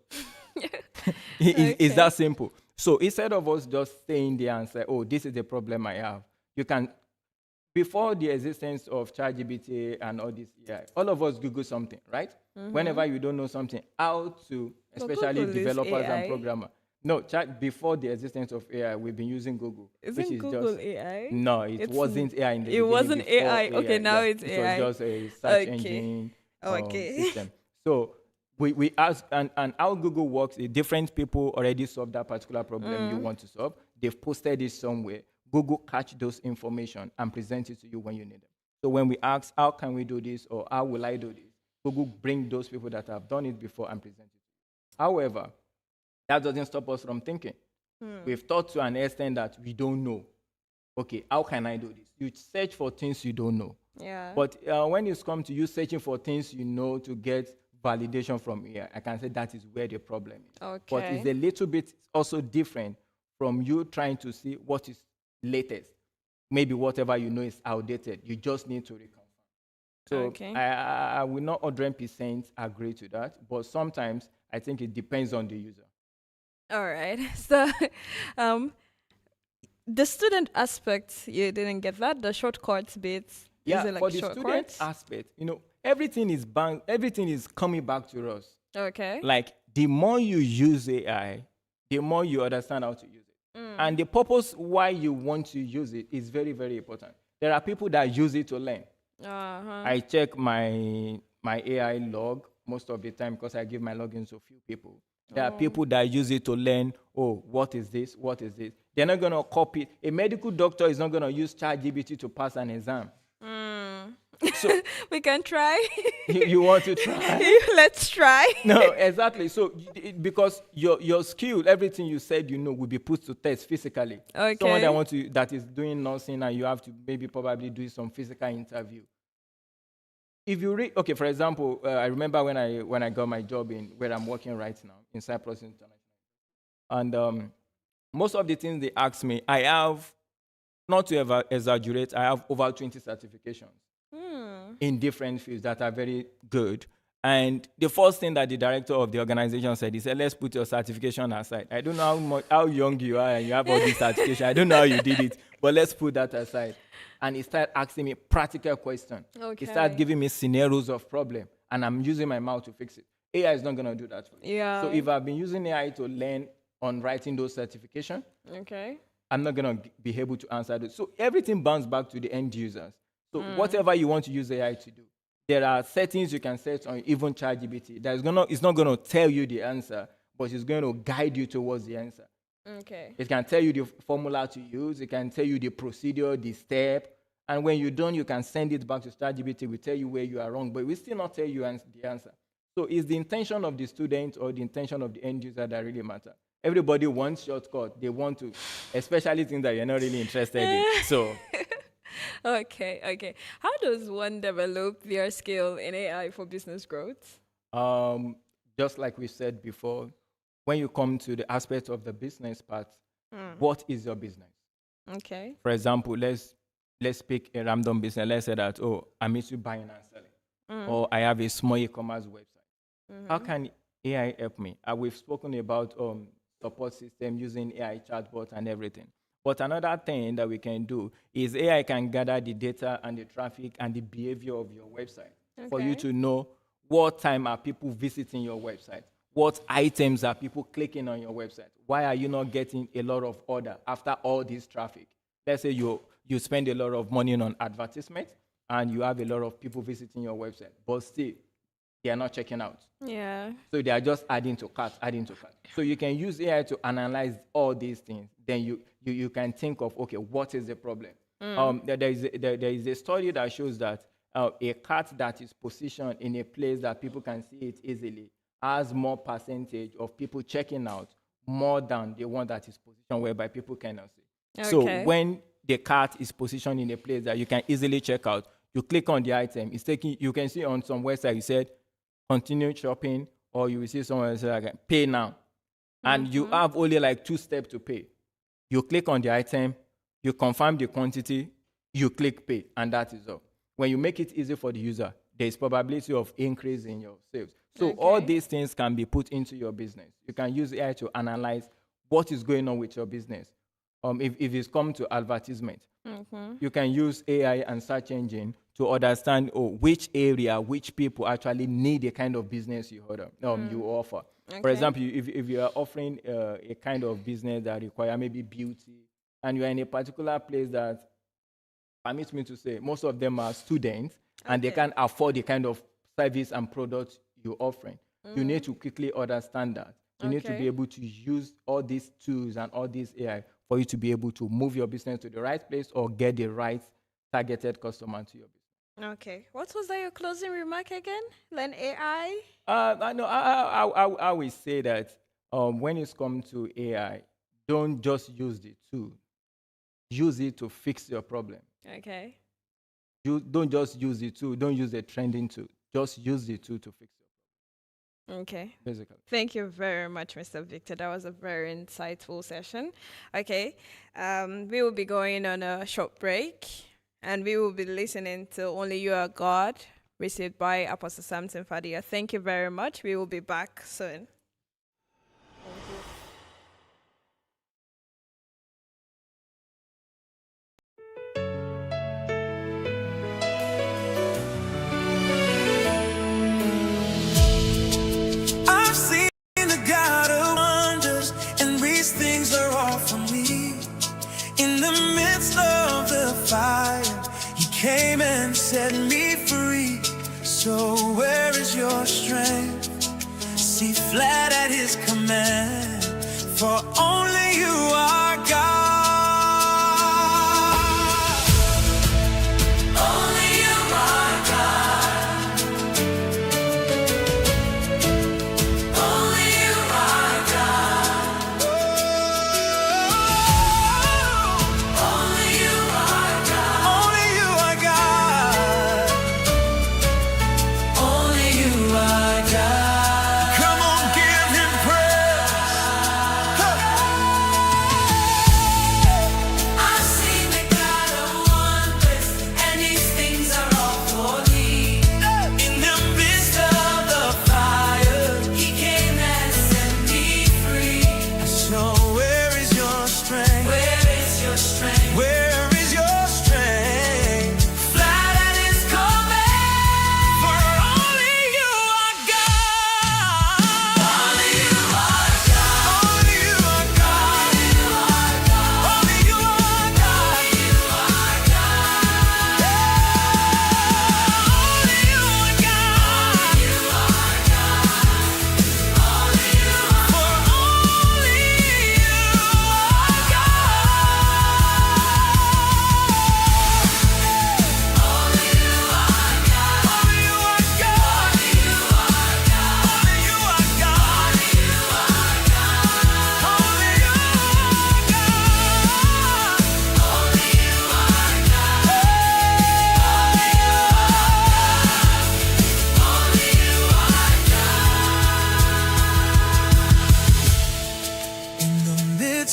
It's that simple. So instead of us just saying the answer, oh, this is the problem I have, you can, before the existence of ChatGPT and all this AI, all of us Google something, right? Whenever you don't know something, how to, especially Google is developers AI. and programmers. No, before the existence of AI, we've been using Google. Isn't which is Google just, AI? No, it It's wasn't AI in the it beginning. wasn't before AI. Okay, now yeah. it's It AI. was just a search Okay. engine Okay. system. So we ask, and how Google works is different people already solved that particular problem you want to solve. They've posted it somewhere. Google catch those information and present it to you when you need them. So when we ask, how can we do this, or how will I do this, Google bring those people that have done it before and present it to you. However, that doesn't stop us from thinking. We've thought to an extent that we don't know. Okay, how can I do this? You search for things you don't know. Yeah. But when it's come to you searching for things you know to get validation from AI, I can say that is where the problem is. Okay. But it's a little bit also different from you trying to see what is latest. Maybe whatever you know is outdated. You just need to reconfirm. So Okay. I will not 100% agree to that, but sometimes I think it depends on the user. All right. So, the student aspect, you didn't get that. The shortcuts bits. Yeah, Is it like for the student shortcuts? aspect, everything is coming back to us. Okay. Like, the more you use AI, the more you understand how to use it. And the purpose why you want to use it is very, very important. There are people that use it to learn. I check my AI log most of the time because I give my logins to a few people. There are people that use it to learn, oh, what is this? What is this? They're not going to copy. A medical doctor is not going to use ChatGPT to pass an exam. So We can try. you want to try? Let's try. No, exactly. So because your skill, everything you said will be put to test physically. Okay. Someone that is doing nursing, and you have to maybe probably do some physical interview. If you read, okay, for example, I remember when I got my job in where I'm working right now in Cyprus International, and most of the things they ask me, I have, not to ever exaggerate, I have over 20 certifications in different fields that are very good. And the first thing that the director of the organization said, he said, let's put your certification aside. I don't know how young you are and you have all these certifications. I don't know how you did it, but let's put that aside. And he started asking me practical questions. Okay. He started giving me scenarios of problem, and I'm using my mouth to fix it. AI is not going to do that for you. Yeah. So if I've been using AI to learn on writing those certifications, Okay. I'm not going to be able to answer those. So everything bounces back to the end users. So whatever you want to use AI to do, there are settings you can set on even ChatGPT it's not gonna tell you the answer, but it's going to guide you towards the answer. Okay. It can tell you the formula to use. It can tell you the procedure, the step. And when you're done, you can send it back to ChatGPT. We tell you where you are wrong, but we still not tell you the answer. So it's the intention of the student or the intention of the end user that really matter. Everybody wants shortcut. They want to, especially things that you're not really interested in. So, Okay. How does one develop their skill in AI for business growth? just like we said before, when you come to the aspect of the business part, what is your business? Okay. For example, let's pick a random business. Let's say that, I'm into buying and selling, or I have a small e-commerce website. How can AI help me? We've spoken about support system using AI chatbot and everything. But another thing that we can do is AI can gather the data and the traffic and the behavior of your website for you Okay. to know what time are people visiting your website, what items are people clicking on your website, why are you not getting a lot of order after all this traffic. Let's say you spend a lot of money on advertisement and you have a lot of people visiting your website, but still they are not checking out. Yeah. So they are just adding to cart. So you can use AI to analyze all these things. Then you can think of, okay, what is the problem? There is a study that shows that a cart that is positioned in a place that people can see it easily has more percentage of people checking out more than the one that is positioned whereby people cannot see. Okay. So when the cart is positioned in a place that you can easily check out, you click on the item, it's taking, you can see on some website, you said, continue shopping, or you will see someone say, like, pay now. And you have only like 2 steps to pay. You click on the item, you confirm the quantity, you click pay, and that is all. When you make it easy for the user, there is probability of increase in your sales. So all these things can be put into your business. You can use AI to analyze what is going on with your business. If it's come to advertisement, you can use AI and search engine to understand which area, which people actually need the kind of business you offer. For example, if you are offering a kind of business that require maybe beauty, and you are in a particular place that, permit me to say, most of them are students, and they can't afford the kind of service and products you're offering. You need to quickly understand that. You need to be able to use all these tools and all these AI for you to be able to move your business to the right place or get the right targeted customer to your business. Okay. What was that your closing remark again? Learn AI? I will say that when it's come to AI, don't just use the tool. Use it to fix your problem. Okay. You don't just use the tool. Don't use the trending tool. Just use the tool to fix your problem. Okay. Basically. Thank you very much, Mr. Victor. That was a very insightful session. Okay. We will be going on a short break, and we will be listening to Only You Are God, received by Apostle Samson Fadia. Thank you very much. We will be back soon. I've seen the God of wonders, and these things are all for me. In the midst of the fire, He came and set me free. So where is your strength? See flat at His command, for only You are God. Only You are God. Only You are God. Only You are God. Only You are God. Only You are God. Come on, give Him praise.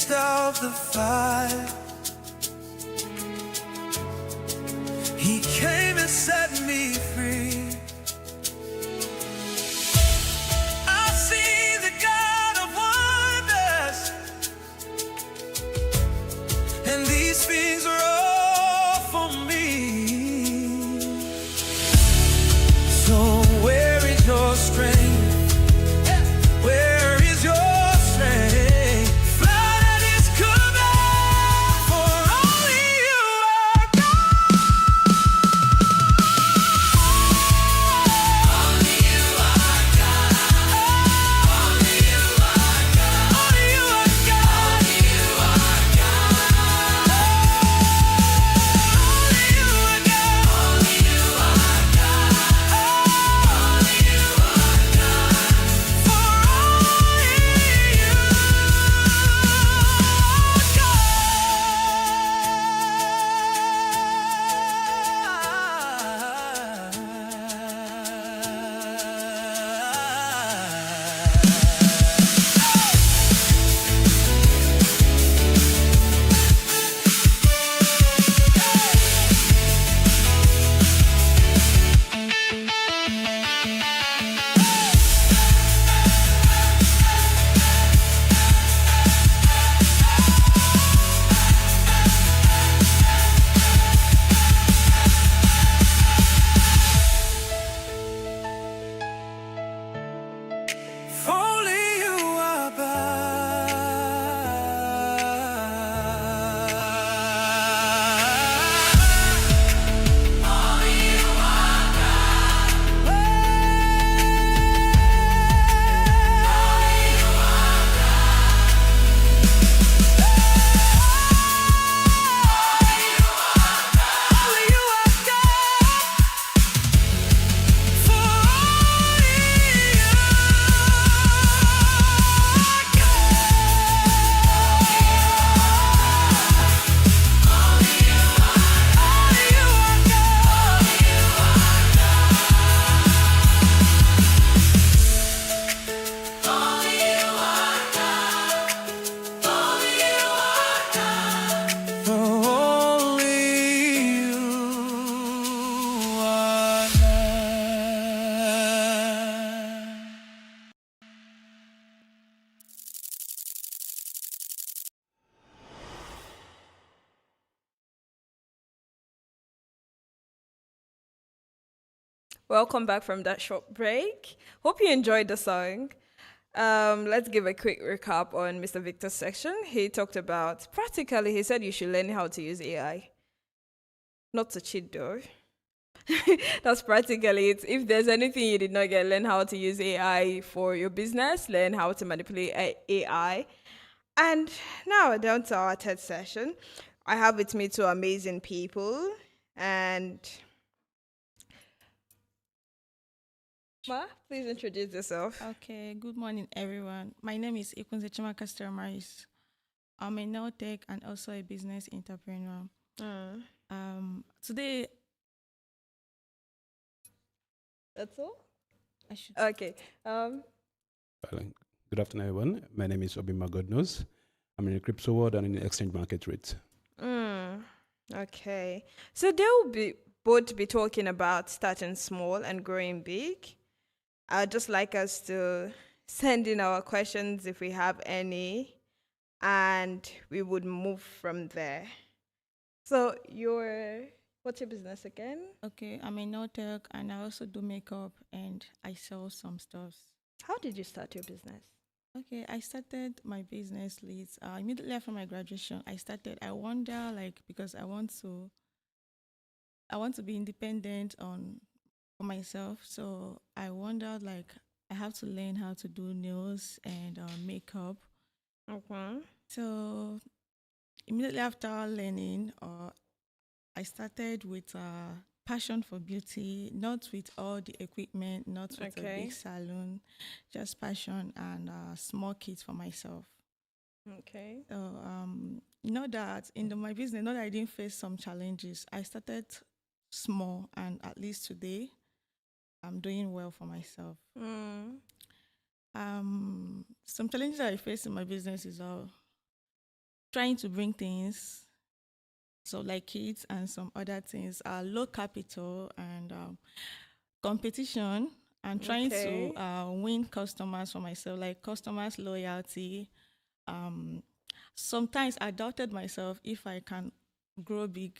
midst of the fire, He came and set me free. I see the God of wonders, and these things are all for me. So where is your strength? Where is your strength? Flood is coming, for only you are God. Only you are God. Only you are God. Only you are God. Only you are God. Only you are God. Only you are God. Only you are God. For only you are If only you are God. Only you are God. Only you are God. Only you are God. For only you Welcome back from that short break. Hope you enjoyed the song. Let's give a quick recap on Mr. Victor's section. He talked about practically, he said you should learn how to use AI. Not to cheat though. That's practically it. If there's anything you did not get, learn how to use AI for your business, learn how to manipulate AI. And now down to our third session. I have with me two amazing people. And Ma, please introduce yourself. Okay, good morning, everyone. My name is Ikunze Chimaka Maris. I'm a nail tech and also a business entrepreneur. Today, That's all? I should. Okay. Good afternoon, everyone. My name is Obima Godnose. I'm in the crypto world and in the exchange market rate. Okay. So they'll both be talking about starting small and growing big. I'd just like us to send in our questions if we have any, and we would move from there. So what's your business again? Okay, I'm a nail tech and I also do makeup and I sell some stuff. How did you start your business? Okay, I started my business late. Immediately after my graduation, I wonder, because I want to be independent for myself. So I wondered, I have to learn how to do nails and makeup. Okay. So immediately after learning, I started with passion for beauty, not with all the equipment, not with a big salon, just passion and a small kit for myself. Okay. So my business, not that I didn't face some challenges. I started small, and at least today, I'm doing well for myself. Some challenges I face in my business is trying to bring things, so like kids and some other things, low capital and competition, and trying Okay. to win customers for myself, like customers' loyalty. Um, Sometimes I doubted myself if I can grow big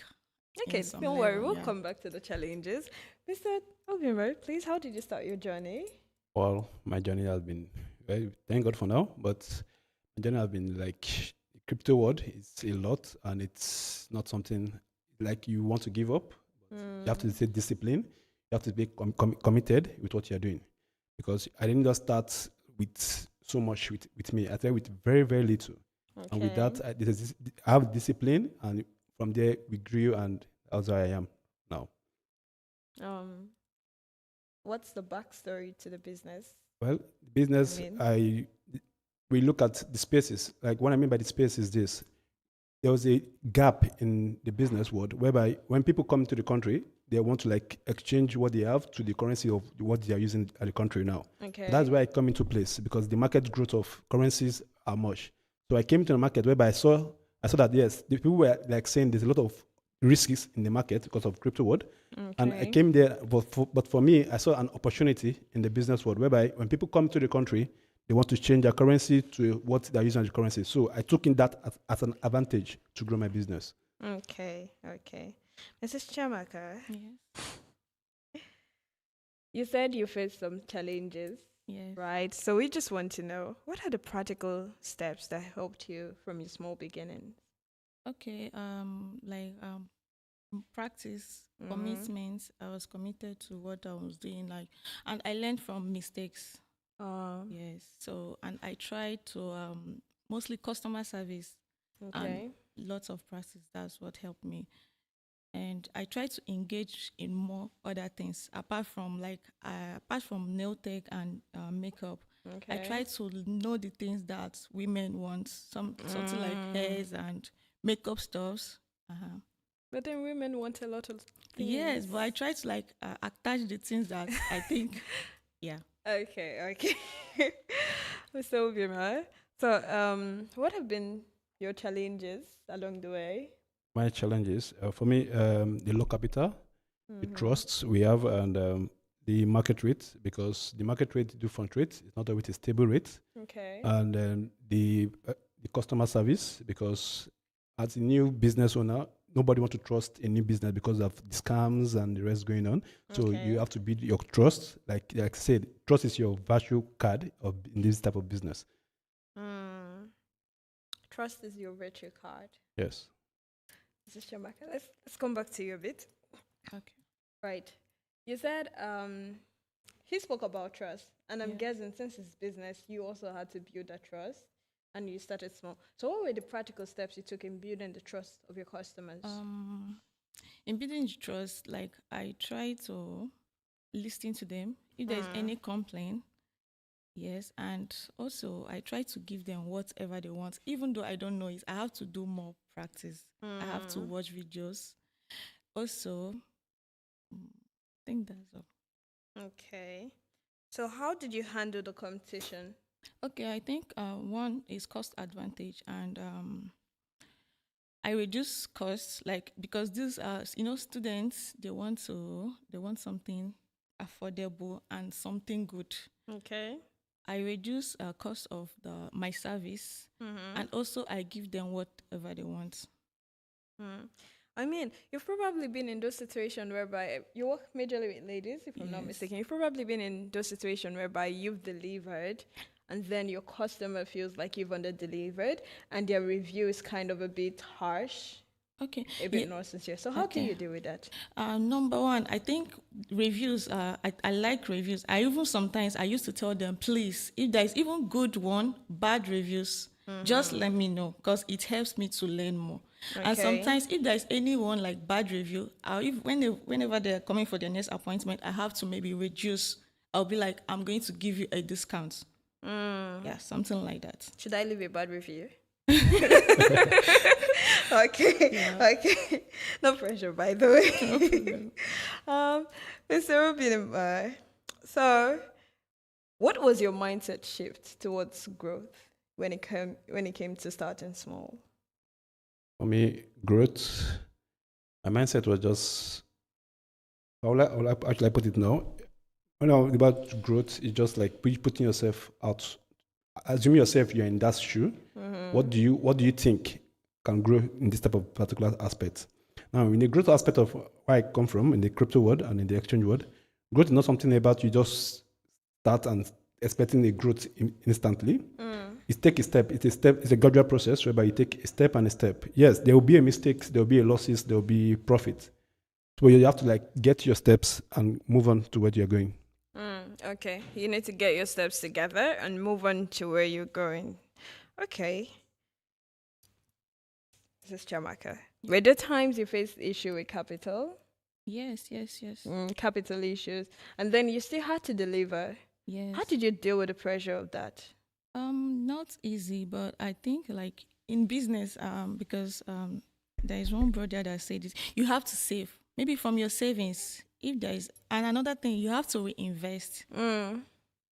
Okay, in some don't worry, level. we'll Yeah. come back to the challenges. Mr. Obimo, please, how did you start your journey? Well, my journey has been, well, thank God for now, but my journey has been like the crypto world. It's a lot, and it's not something like you want to give up. You have to stay disciplined. You have to be committed with what you're doing, because I didn't just start with so much with me. I started with very, very little. And with Okay. that, I have discipline, and from there we grew, and that's where I am now. Um, what's the backstory to the business? Well, business, mean- we look at the spaces. Like what I mean by the space is this: there was a gap in the business world whereby when people come to the country, they want to like exchange what they have to the currency of what they are using at the country now. Okay. So that's where I come into place, because the market growth of currencies are much. So I came to the market whereby I saw that yes, the people were like saying there's a lot of risks in the market because of crypto world. And I came there, but for me, I saw an opportunity in the business world whereby when people come to the country, they want to change their currency to what they're using as the currency. So I took in that as an advantage to grow my business. Okay. Mrs. Chamaka, Yes. you said you faced some challenges, Yes. right? So we just want to know, what are the practical steps that helped you from your small beginnings? Okay. Practice commitment. I was committed to what I was doing, like, and I learned from mistakes. Yes. So, and I tried to mostly customer service Okay. and lots of practice. That's what helped me. And I try to engage in more other things apart from nail tech and makeup. Okay. I try to know the things that women want, something like hairs and makeup stuffs. But then women want a lot of things. Yes, but I try to attach the things that I think. Yeah. Okay. Mr. Obima, so what have been your challenges along the way? My challenges, for me, the low capital, the trusts we have, and the market rate, because the market rate, different rate, it's not always a stable rate. Okay. And then the customer service, because as a new business owner, nobody want to trust a new business because of the scams and the rest going on. So Okay. you have to build your trust. Like I said, trust is your virtual card in this type of business. Trust is your virtue card. Yes. Mrs. Chamaka, let's come back to you a bit. Okay. Right. You said he spoke about trust, and I'm Yeah. guessing since it's business, you also had to build that trust, and you started small. So what were the practical steps you took in building the trust of your customers? In building the trust, like I try to listen to them if there's any complaint. Yes, and also I try to give them whatever they want, even though I don't know it. I have to do more practice. I have to watch videos. Also, I think that's all. Okay. So how did you handle the competition? Okay, I think one is cost advantage, and I reduce costs, like, because these are students, they want something affordable and something good. Okay. I reduce cost of my service, and also I give them whatever they want. I mean, you've probably been in those situations whereby you work majorly with ladies, if I'm not Yes. mistaken. You've probably been in those situations whereby you've delivered and then your customer feels like you've under-delivered and their review is kind of a bit harsh, Okay. a bit not sincere. So how do Okay. you deal with that? Number one, I think reviews. I like reviews. I used to tell them, please, if there's even good one, bad reviews, just let me know, because it helps me to learn more. And Okay. sometimes if there's anyone like bad review, whenever they're coming for their next appointment, I have to maybe reduce. I'll be like, I'm going to give you a discount. Yeah, something like that. Should I leave a bad review? Okay. No pressure, by the way. Mr. Rubin, so what was your mindset shift towards growth when it came to starting small? For me, growth, my mindset was just, how should I put it now? When I'm about growth, it's just like putting yourself out. Assuming yourself you're in that shoe, what do you think can grow in this type of particular aspect? Now, in the growth aspect of where I come from, in the crypto world and in the exchange world, growth is not something about you just start and expecting a growth instantly. It's take a step. It's a step. It's a gradual process whereby you take a step and a step. Yes, there will be a mistakes, there will be a losses, there will be profit. So you have to like get your steps and move on to where you're going. Okay, you need to get your steps together and move on to where you're going. Okay. This is Chamaka. Were there times you faced issue with capital? Yes. Capital issues, and then you still had to deliver. Yes. How did you deal with the pressure of that? Not easy, but I think like in business, because there is one brother that said this, you have to save. Maybe from your savings, if there is, and another thing, you have to reinvest.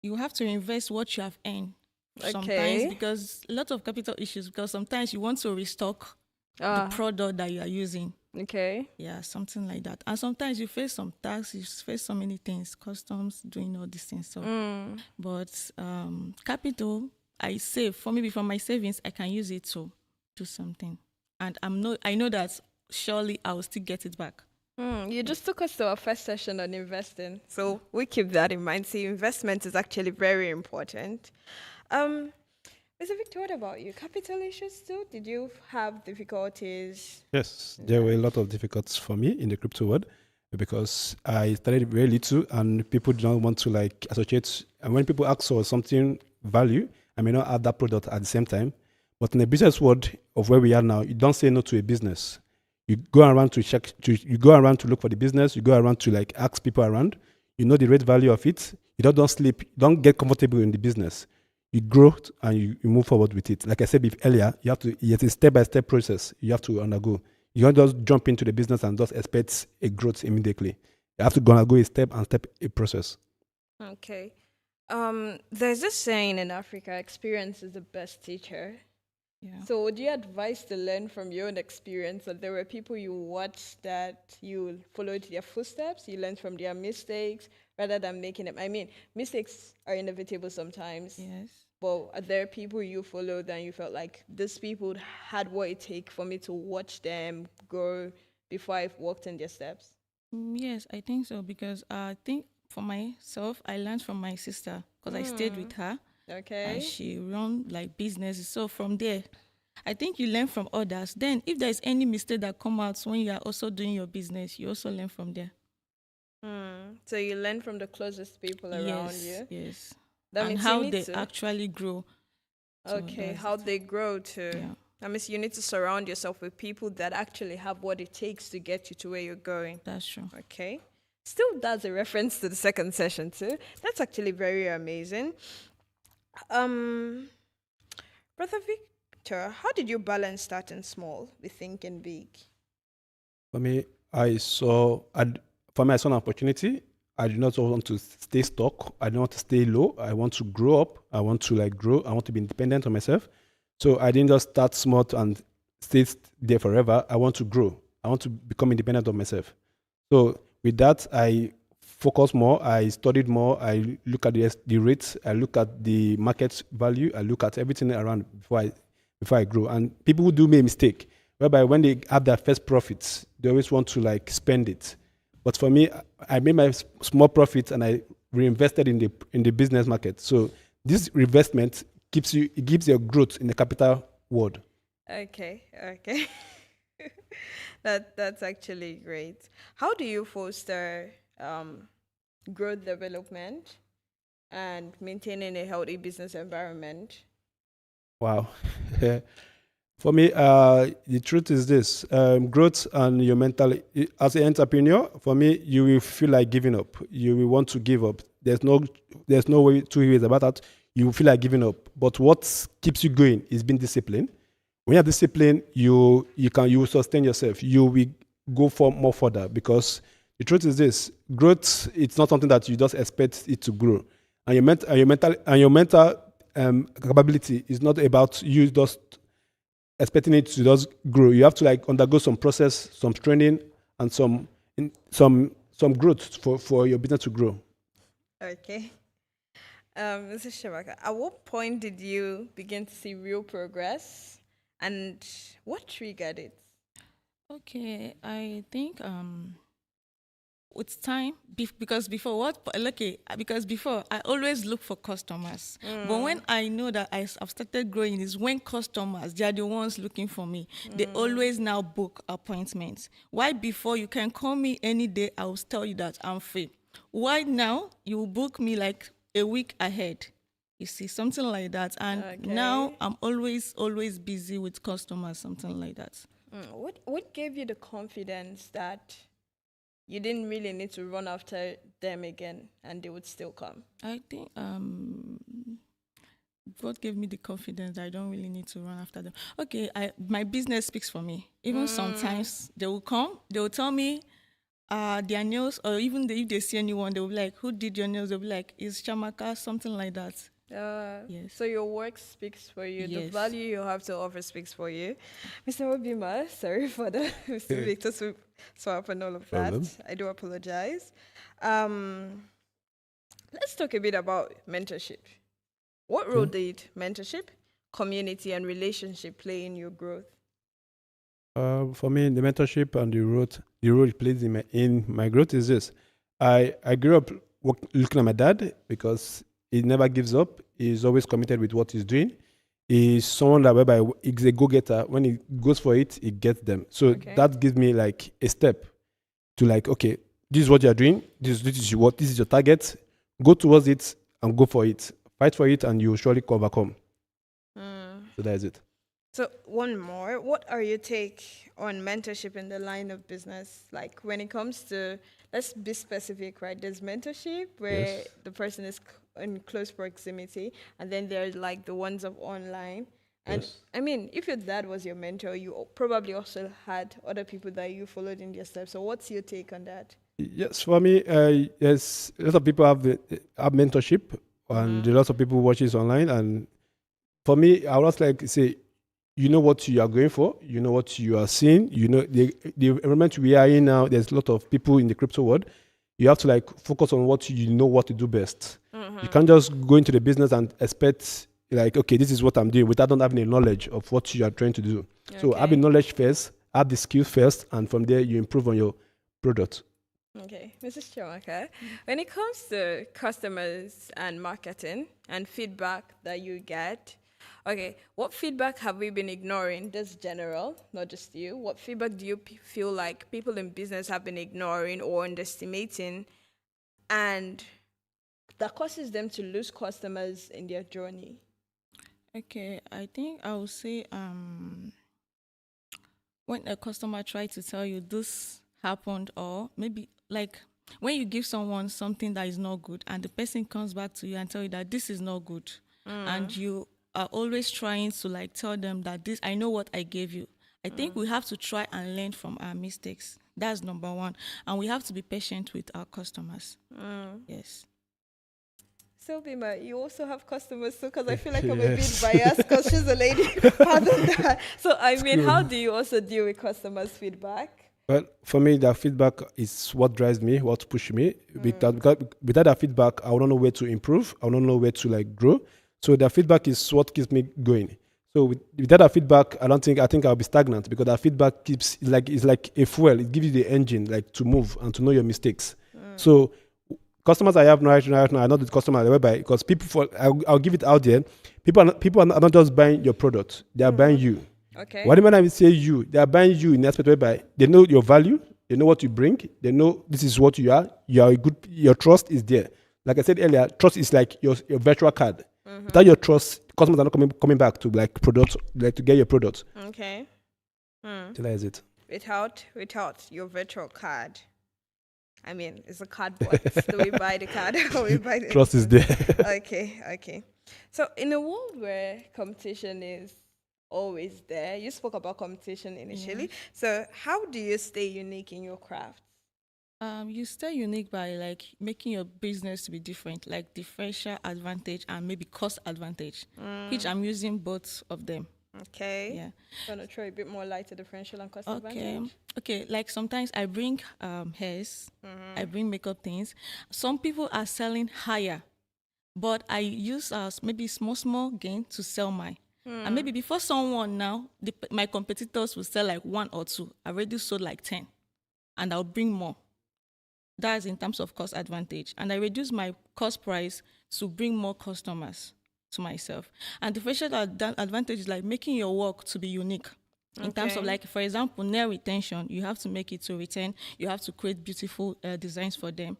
You have to invest what you have earned. Sometimes, Okay. because a lot of capital issues, because sometimes you want to restock the product that you are using. Okay. Yeah, something like that. And sometimes you face some tax, you face so many things, customs, doing all these things. So, but capital, I save. For maybe from my savings, I can use it to do something. And I know that surely I will still get it back. You just took us to our first session on investing, so we keep that in mind. See, investment is actually very important. Mr. Victor, what about you? Capital issues too? Did you have difficulties? Yes, there were a lot of difficulties for me in the crypto world because I started very little and people do not want to like associate. And when people ask for something value, I may not have that product at the same time. But in the business world of where we are now, you don't say no to a business. You go around to check, you go around to look for the business. You go around to like ask people around. You know the rate value of it. You don't sleep. You don't get comfortable in the business. You grow and you move forward with it. Like I said earlier, it's a step-by-step process you have to undergo. You don't just jump into the business and just expect a growth immediately. You have to go a step a process. Okay. There's this saying in Africa, experience is the best teacher. Yeah. So would you advise to learn from your own experience that there were people you watched that you followed their footsteps, you learned from their mistakes rather than making them? I mean, mistakes are inevitable sometimes. Yes. But are there people you followed and you felt like these people had what it takes for me to watch them grow before I've walked in their steps? Yes, I think so, because I think for myself, I learned from my sister because I stayed with her. Okay. And she run like businesses. So from there, I think you learn from others. Then if there's any mistake that come out when you are also doing your business, you also learn from there. So you learn from the closest people around you. Yes. That and means how you need they to. actually grow. So Okay, that's how it. they grow too. Yeah. That means you need to surround yourself with people that actually have what it takes to get you to where you're going. That's true. Okay. Still, that's a reference to the second session too. That's actually very amazing. Brother Victor, how did you balance starting small with thinking big? For me, I saw an opportunity. I do not want to stay stuck. I don't want to stay low. I want to grow up. I want to like grow. I want to be independent on myself. So I didn't just start small and stay there forever. I want to grow. I want to become independent of myself. So with that, I focus more. I studied more. I look at the rates. I look at the market value. I look at everything around before I grow. And people who do make a mistake, whereby when they have their first profits, they always want to like spend it. But for me, I made my small profits and I reinvested in the business market. So this reinvestment gives you a growth in the capital world. Okay. That's actually great. How do you foster growth development and maintaining a healthy business environment? Wow. For me, the truth is this: growth and your mental. As an entrepreneur, for me, you will feel like giving up. You will want to give up. There's no way, two ways about that. You will feel like giving up. But what keeps you going is being disciplined. When you have discipline, you will sustain yourself. You will go for more further, because the truth is this: growth, it's not something that you just expect it to grow, and your mental capability is not about you just expecting it to just grow. You have to like undergo some process, some training, and some growth for your business to grow. Okay. Mr. Shabaka, at what point did you begin to see real progress, and what triggered it? Okay, I think with time, because before because before I always look for customers, but when I know that I've started growing is when customers, they are the ones looking for me. They always now book appointments. Why before you can call me any day, I will tell you that I'm free. Why now you will book me like a week ahead? You see, something like that. And now Okay. I'm always busy with customers, something like that. What gave you the confidence that you didn't really need to run after them again and they would still come? I think God gave me the confidence that I don't really need to run after them. Okay, my business speaks for me. Even sometimes they will come, they will tell me their nails, or even if they see anyone, they will be like, "Who did your nails?" They'll be like, "It's Chamaka," something like that. Yes. So your work speaks for you. The Yes. value you have to offer speaks for you. Mr. Obima, sorry for the Mr. Victor swap and all of Problem. that. I do apologize. Let's talk a bit about mentorship. What role did mentorship, community, and relationship play in your growth? For me, the mentorship and the role it plays in my growth is this. I grew up looking at my dad because he never gives up. He's always committed with what he's doing. He's someone that whereby he's a go-getter. When he goes for it, he gets them. So Okay. that gives me like a step to like, okay, this is what you're doing. This is your target. Go towards it and go for it. Fight for it, and you will surely overcome. So that is it. So one more, what are your take on mentorship in the line of business? Like when it comes to, let's be specific, right? There's mentorship where Yes. the person is in close proximity, and then there's like the ones of online. And Yes. I mean, if your dad was your mentor, you probably also had other people that you followed in their steps. So what's your take on that? Yes, for me, yes, a lot of people have mentorship, and a lot of people watch this online. And for me, I would like say, you know what you are going for, you know what you are seeing, you know the environment we are in now. There's a lot of people in the crypto world. You have to like focus on what you know what to do best. You can't just go into the business and expect like, okay, this is what I'm doing without not having a knowledge of what you are trying to do. So have the Okay. knowledge first, have the skills first, and from there you improve on your product. Okay, Mrs. Chawaka, when it comes to customers and marketing and feedback that you get, okay, what feedback have we been ignoring? This general, not just you. What feedback do you feel like people in business have been ignoring or underestimating, and that causes them to lose customers in their journey? Okay, I think I would say when a customer tries to tell you this happened, or maybe like when you give someone something that is not good and the person comes back to you and tell you that this is not good, and you are always trying to like tell them that this, I know what I gave you. I think we have to try and learn from our mistakes. That's number one. And we have to be patient with our customers. Yes. So, Bima, you also have customers, so because I feel like I'm a bit biased because she's a lady. Pardon that. So, I mean, how do you also deal with customers' feedback? Well, for me, that feedback is what drives me, what pushes me. Because without that feedback, I will not know where to improve. I will not know where to like grow. So that feedback is what keeps me going. So without that feedback, I think I'll be stagnant because that feedback it's like a fuel. It gives you the engine like to move and to know your mistakes. So customers I have right now are not the customer I buy because I'll give it out there. People are not just buying your product; they are buying you. Okay. What when I say you, they are buying you in the aspect whereby they know your value, they know what you bring, they know this is what you are. You are good. Your trust is there. Like I said earlier, trust is like your virtual card. Without your trust, customers are not coming back to like product, like to get your product. Okay. So that is it. Without your virtual card. I mean, it's a card what? Do we buy the card or we buy the Trust is there. Okay. So in a world where competition is always there, you spoke about competition initially. So how do you stay unique in your craft? You stay unique by like making your business to be different, like differential advantage and maybe cost advantage, which I'm using both of them. Okay. Yeah. Gonna throw a bit more light to differential and cost Okay. advantage. Okay. Like sometimes I bring hairs, I bring makeup things. Some people are selling higher, but I use maybe small gain to sell mine. And maybe before someone now, my competitors will sell like 1 or 2. I already sold like 10, and I'll bring more. That's in terms of cost advantage. And I reduce my cost price to bring more customers to myself. And differential advantage is like making your work to be unique. In terms of Okay. like, for example, nail retention, you have to make it to retain. You have to create beautiful designs for them.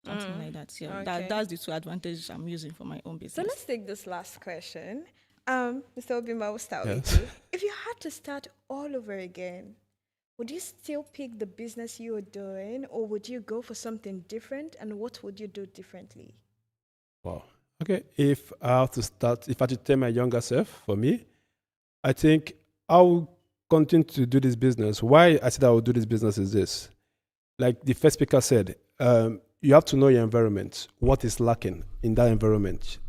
Something like that. Yeah, Okay. that's the 2 advantages I'm using for my own So business. let's take this last question. Mr. Obima, we'll start Yes. with you. If you had to start all over again, would you still pick the business you were doing, or would you go for something different? And what would you do differently? Wow. Okay. If I have to start, if I had to tell my younger self, for me, I think I'll continue to do this business. Why I said I will do this business is this. Like the first speaker said, you have to know your environment, what is lacking in that environment.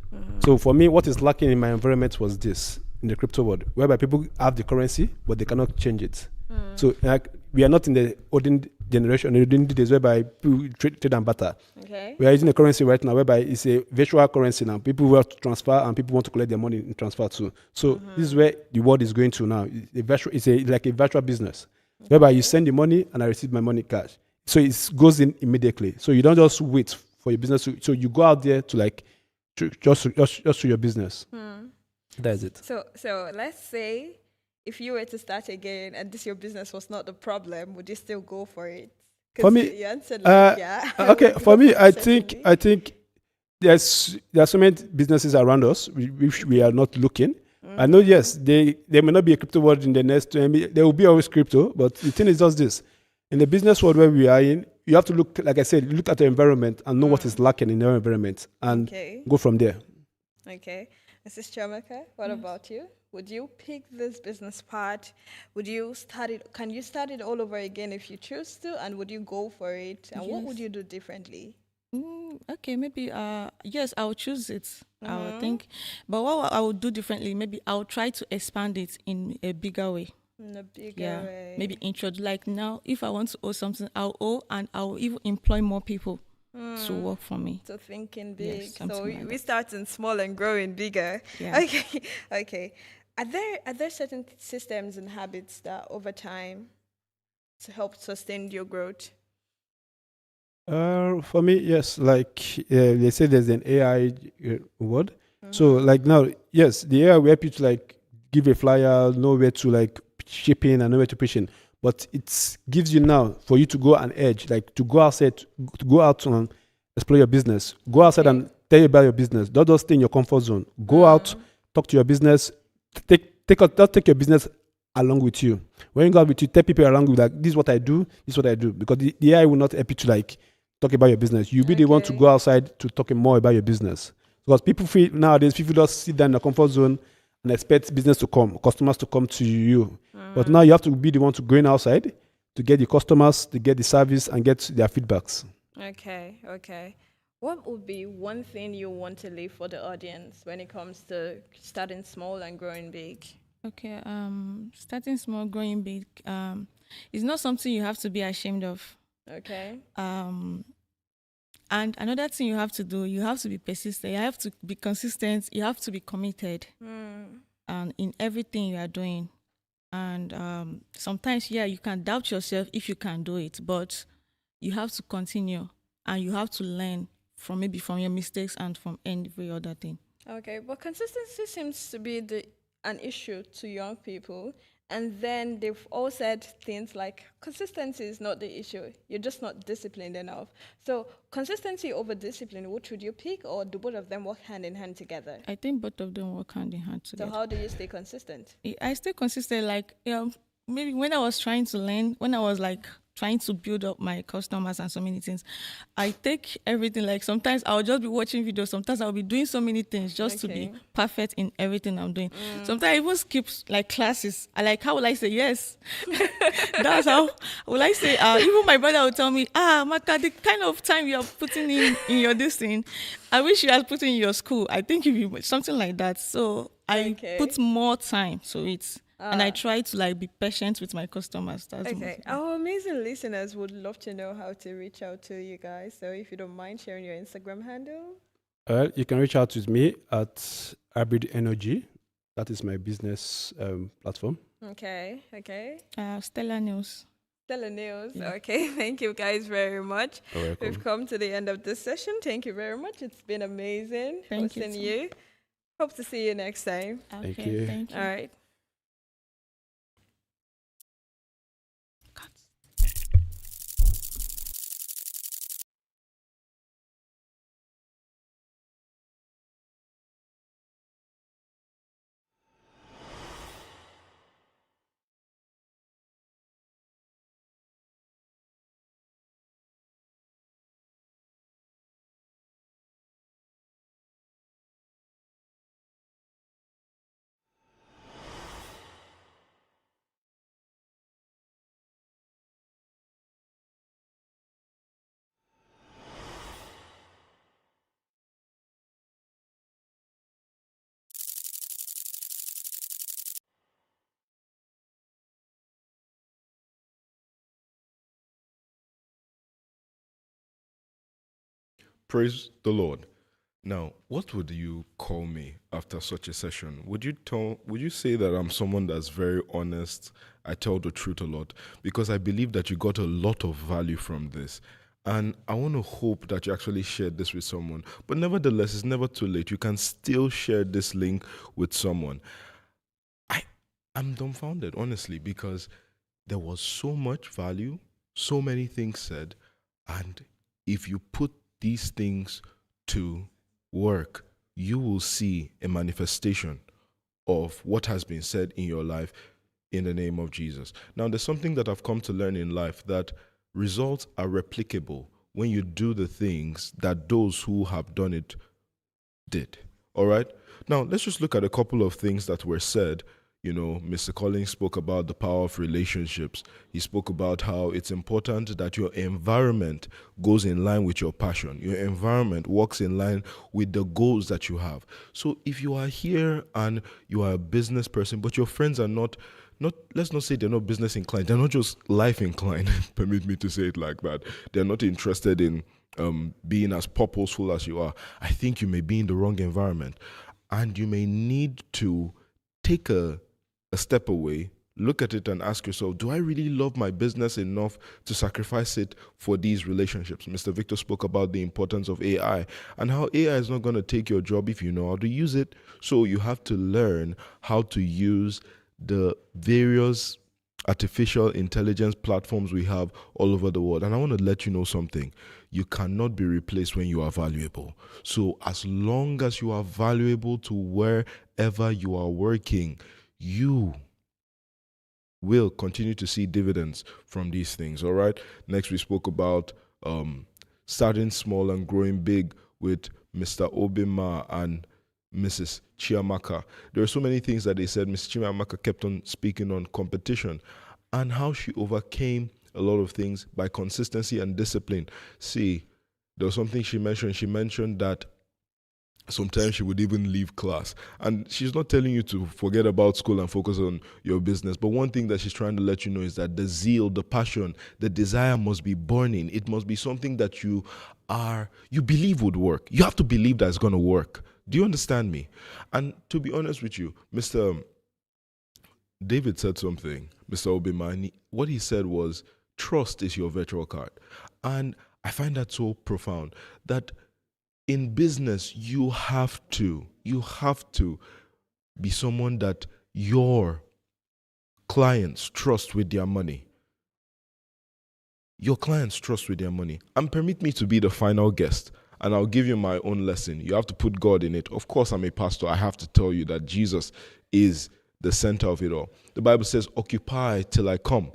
So for me, what is lacking in my environment was this, in the crypto world, whereby people have the currency, but they cannot change it. So like, we are not in the olden generation, the olden days whereby people trade and barter. Okay. We are using a currency right now whereby it's a virtual currency now. People want to transfer and people want to collect their money in transfer too. So this is where the world is going to now. It's like a virtual business whereby you send the money and I receive my money cash. So it goes in immediately. So you don't just wait for your business. So you go out there to like just to your business. That's it. So let's say if you were to start again and this your business was not the problem, would you still go for it? 'Cause For me, you answered like, yeah. Okay. Would For you me, go for it I think there are so many businesses around us which we are not looking. I know, yes, there may not be a crypto world in the next 20. There will be always crypto, but the thing is just this: in the business world where we are in, you have to look, like I said, look at the environment and know what is lacking in your environment, and Okay. go from there. Okay. Mrs. Chamaka, what about you? Would you pick this business part? Would you start it? Can you start it all over again if you choose to? And would you go for it? And what would Yes. you do differently? Okay, maybe yes, I'll choose it. I would think, but what I would do differently, maybe I'll try to expand it in a bigger way. In a bigger Yeah, way. maybe introduce, like now, if I want to owe something, I'll owe, and I'll even employ more people to work for me. So thinking big. Yes, something So like we that. start in small and growing bigger. Yeah. Okay. Okay. Are there certain systems and habits that over time to help sustain your growth? For me, yes, like they say there's an AI word. So like now, yes, the AI will help you to like give a flyer, know where to like ship in and know where to push in. But it gives you now for you to go an edge, like to go outside, to go out and explore your business. Go outside and tell you about your business. Don't just stay in your comfort zone. Go out, talk to your business. Take your business along with you. When you go out with you, tell people around you like, this is what I do, this is what I do. Because the AI will not help you to like talk about your business. You'll be the one to Okay. go outside to talk more about your business. Because people feel nowadays, people just sit down in the comfort zone and expect business to come, customers to come to you. But now you have to be the one to go in outside to get the customers, to get the service and get their feedbacks. Okay, okay. What would be one thing you want to leave for the audience when it comes to starting small and growing big? Okay, starting small, growing big, is not something you have to be ashamed of. Okay. And another thing you have to do, you have to be persistent. You have to be consistent. You have to be committed, in everything you are doing. And sometimes, yeah, you can doubt yourself if you can do it, but you have to continue and you have to learn from your mistakes and from every other thing. Okay, but consistency seems to be an issue to young people. And then they've all said things like consistency is not the issue. You're just not disciplined enough. So consistency over discipline, which would you pick, or do both of them work hand in hand together? I think both of them work hand in hand So together. how do you stay consistent? I stay consistent. Like, maybe when I was trying to learn, when I was like trying to build up my customers and so many things, I take everything. Like sometimes I'll just be watching videos. Sometimes I'll be doing so many things just to be Okay. perfect in everything I'm doing. Sometimes I even skip like classes. How will I say yes? That's how will I say. Even my brother will tell me, Maka, the kind of time you are putting in your this thing, I wish you had put in your school. I think if you something like that. So I Okay. put more time to it. And I try to like be patient with my customers. That's Okay, mostly. our amazing listeners would love to know how to reach out to you guys. So if you don't mind sharing your Instagram handle. You can reach out with me at Hybrid Energy. That is my business platform. Okay. Stella News. Stella News. Yeah. Okay, thank you guys very much. You're welcome. We've come to the end of this session. Thank you very much. It's been amazing Thank you hosting too. you. Hope to see you next time. Thank Okay, you. Thank you. All right. Praise the Lord. Now, what would you call me after such a session? Would you say that I'm someone that's very honest? I tell the truth a lot because I believe that you got a lot of value from this. And I want to hope that you actually shared this with someone. But nevertheless, it's never too late. You can still share this link with someone. I'm dumbfounded, honestly, because there was so much value, so many things said, and if you put these things to work, you will see a manifestation of what has been said in your life in the name of Jesus. Now, there's something that I've come to learn in life, that results are replicable when you do the things that those who have done it did. All right? Now, let's just look at a couple of things that were said. You know, Mr. Collins spoke about the power of relationships. He spoke about how it's important that your environment goes in line with your passion. Your environment works in line with the goals that you have. So if you are here and you are a business person, but your friends are not, let's not say they're not business inclined, they're not just life inclined, permit me to say it like that. They're not interested in being as purposeful as you are. I think you may be in the wrong environment, and you may need to take a step away, look at it and ask yourself, do I really love my business enough to sacrifice it for these relationships? Mr. Victor spoke about the importance of AI and how AI is not going to take your job if you know how to use it. So you have to learn how to use the various artificial intelligence platforms we have all over the world. And I want to let you know something. You cannot be replaced when you are valuable. So as long as you are valuable to wherever you are working, you will continue to see dividends from these things. All right. Next, we spoke about starting small and growing big with Mr. Obima and Mrs. Chiamaka. There are so many things that they said. Mrs. Chiamaka kept on speaking on competition and how she overcame a lot of things by consistency and discipline. See, there was something she mentioned. She mentioned that sometimes she would even leave class. And she's not telling you to forget about school and focus on your business. But one thing that she's trying to let you know is that the zeal, the passion, the desire must be burning. It must be something that you believe would work. You have to believe that it's going to work. Do you understand me? And to be honest with you, Mr. David said something, Mr. Obima, and what he said was, trust is your virtual card. And I find that so profound, that in business, you have to be someone that your clients trust with their money. Your clients trust with their money. And permit me to be the final guest, and I'll give you my own lesson. You have to put God in it. Of course, I'm a pastor. I have to tell you that Jesus is the center of it all. The Bible says, occupy till I come.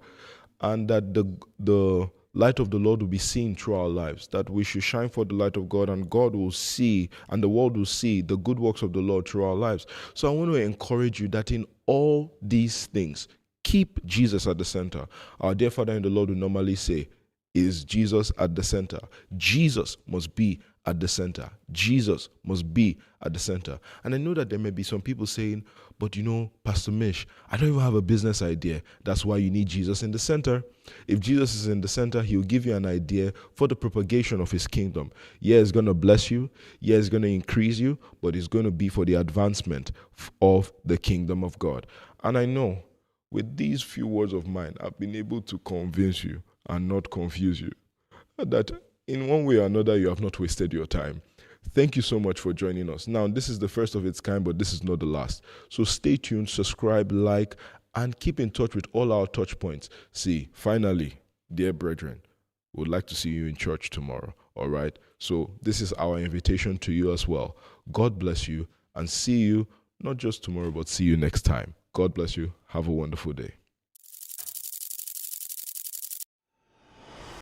And that the light of the Lord will be seen through our lives, that we should shine for the light of God, and God will see, and the world will see the good works of the Lord through our lives. So I want to encourage you that in all these things, keep Jesus at the center. Our dear Father in the Lord will normally say, is Jesus at the center. Jesus must be at the center. Jesus must be at the center. And I know that there may be some people saying, but you know, Pastor Mish, I don't even have a business idea. That's why you need Jesus in the center. If Jesus is in the center, he'll give you an idea for the propagation of his kingdom. Yeah, it's going to bless you. Yeah, it's going to increase you, but it's going to be for the advancement of the kingdom of God. And I know with these few words of mine, I've been able to convince you and not confuse you that in one way or another, you have not wasted your time. Thank you so much for joining us. Now, this is the first of its kind, but this is not the last. So stay tuned, subscribe, like, and keep in touch with all our touch points. See, finally, dear brethren, we'd like to see you in church tomorrow, all right? So this is our invitation to you as well. God bless you, and see you, not just tomorrow, but see you next time. God bless you. Have a wonderful day.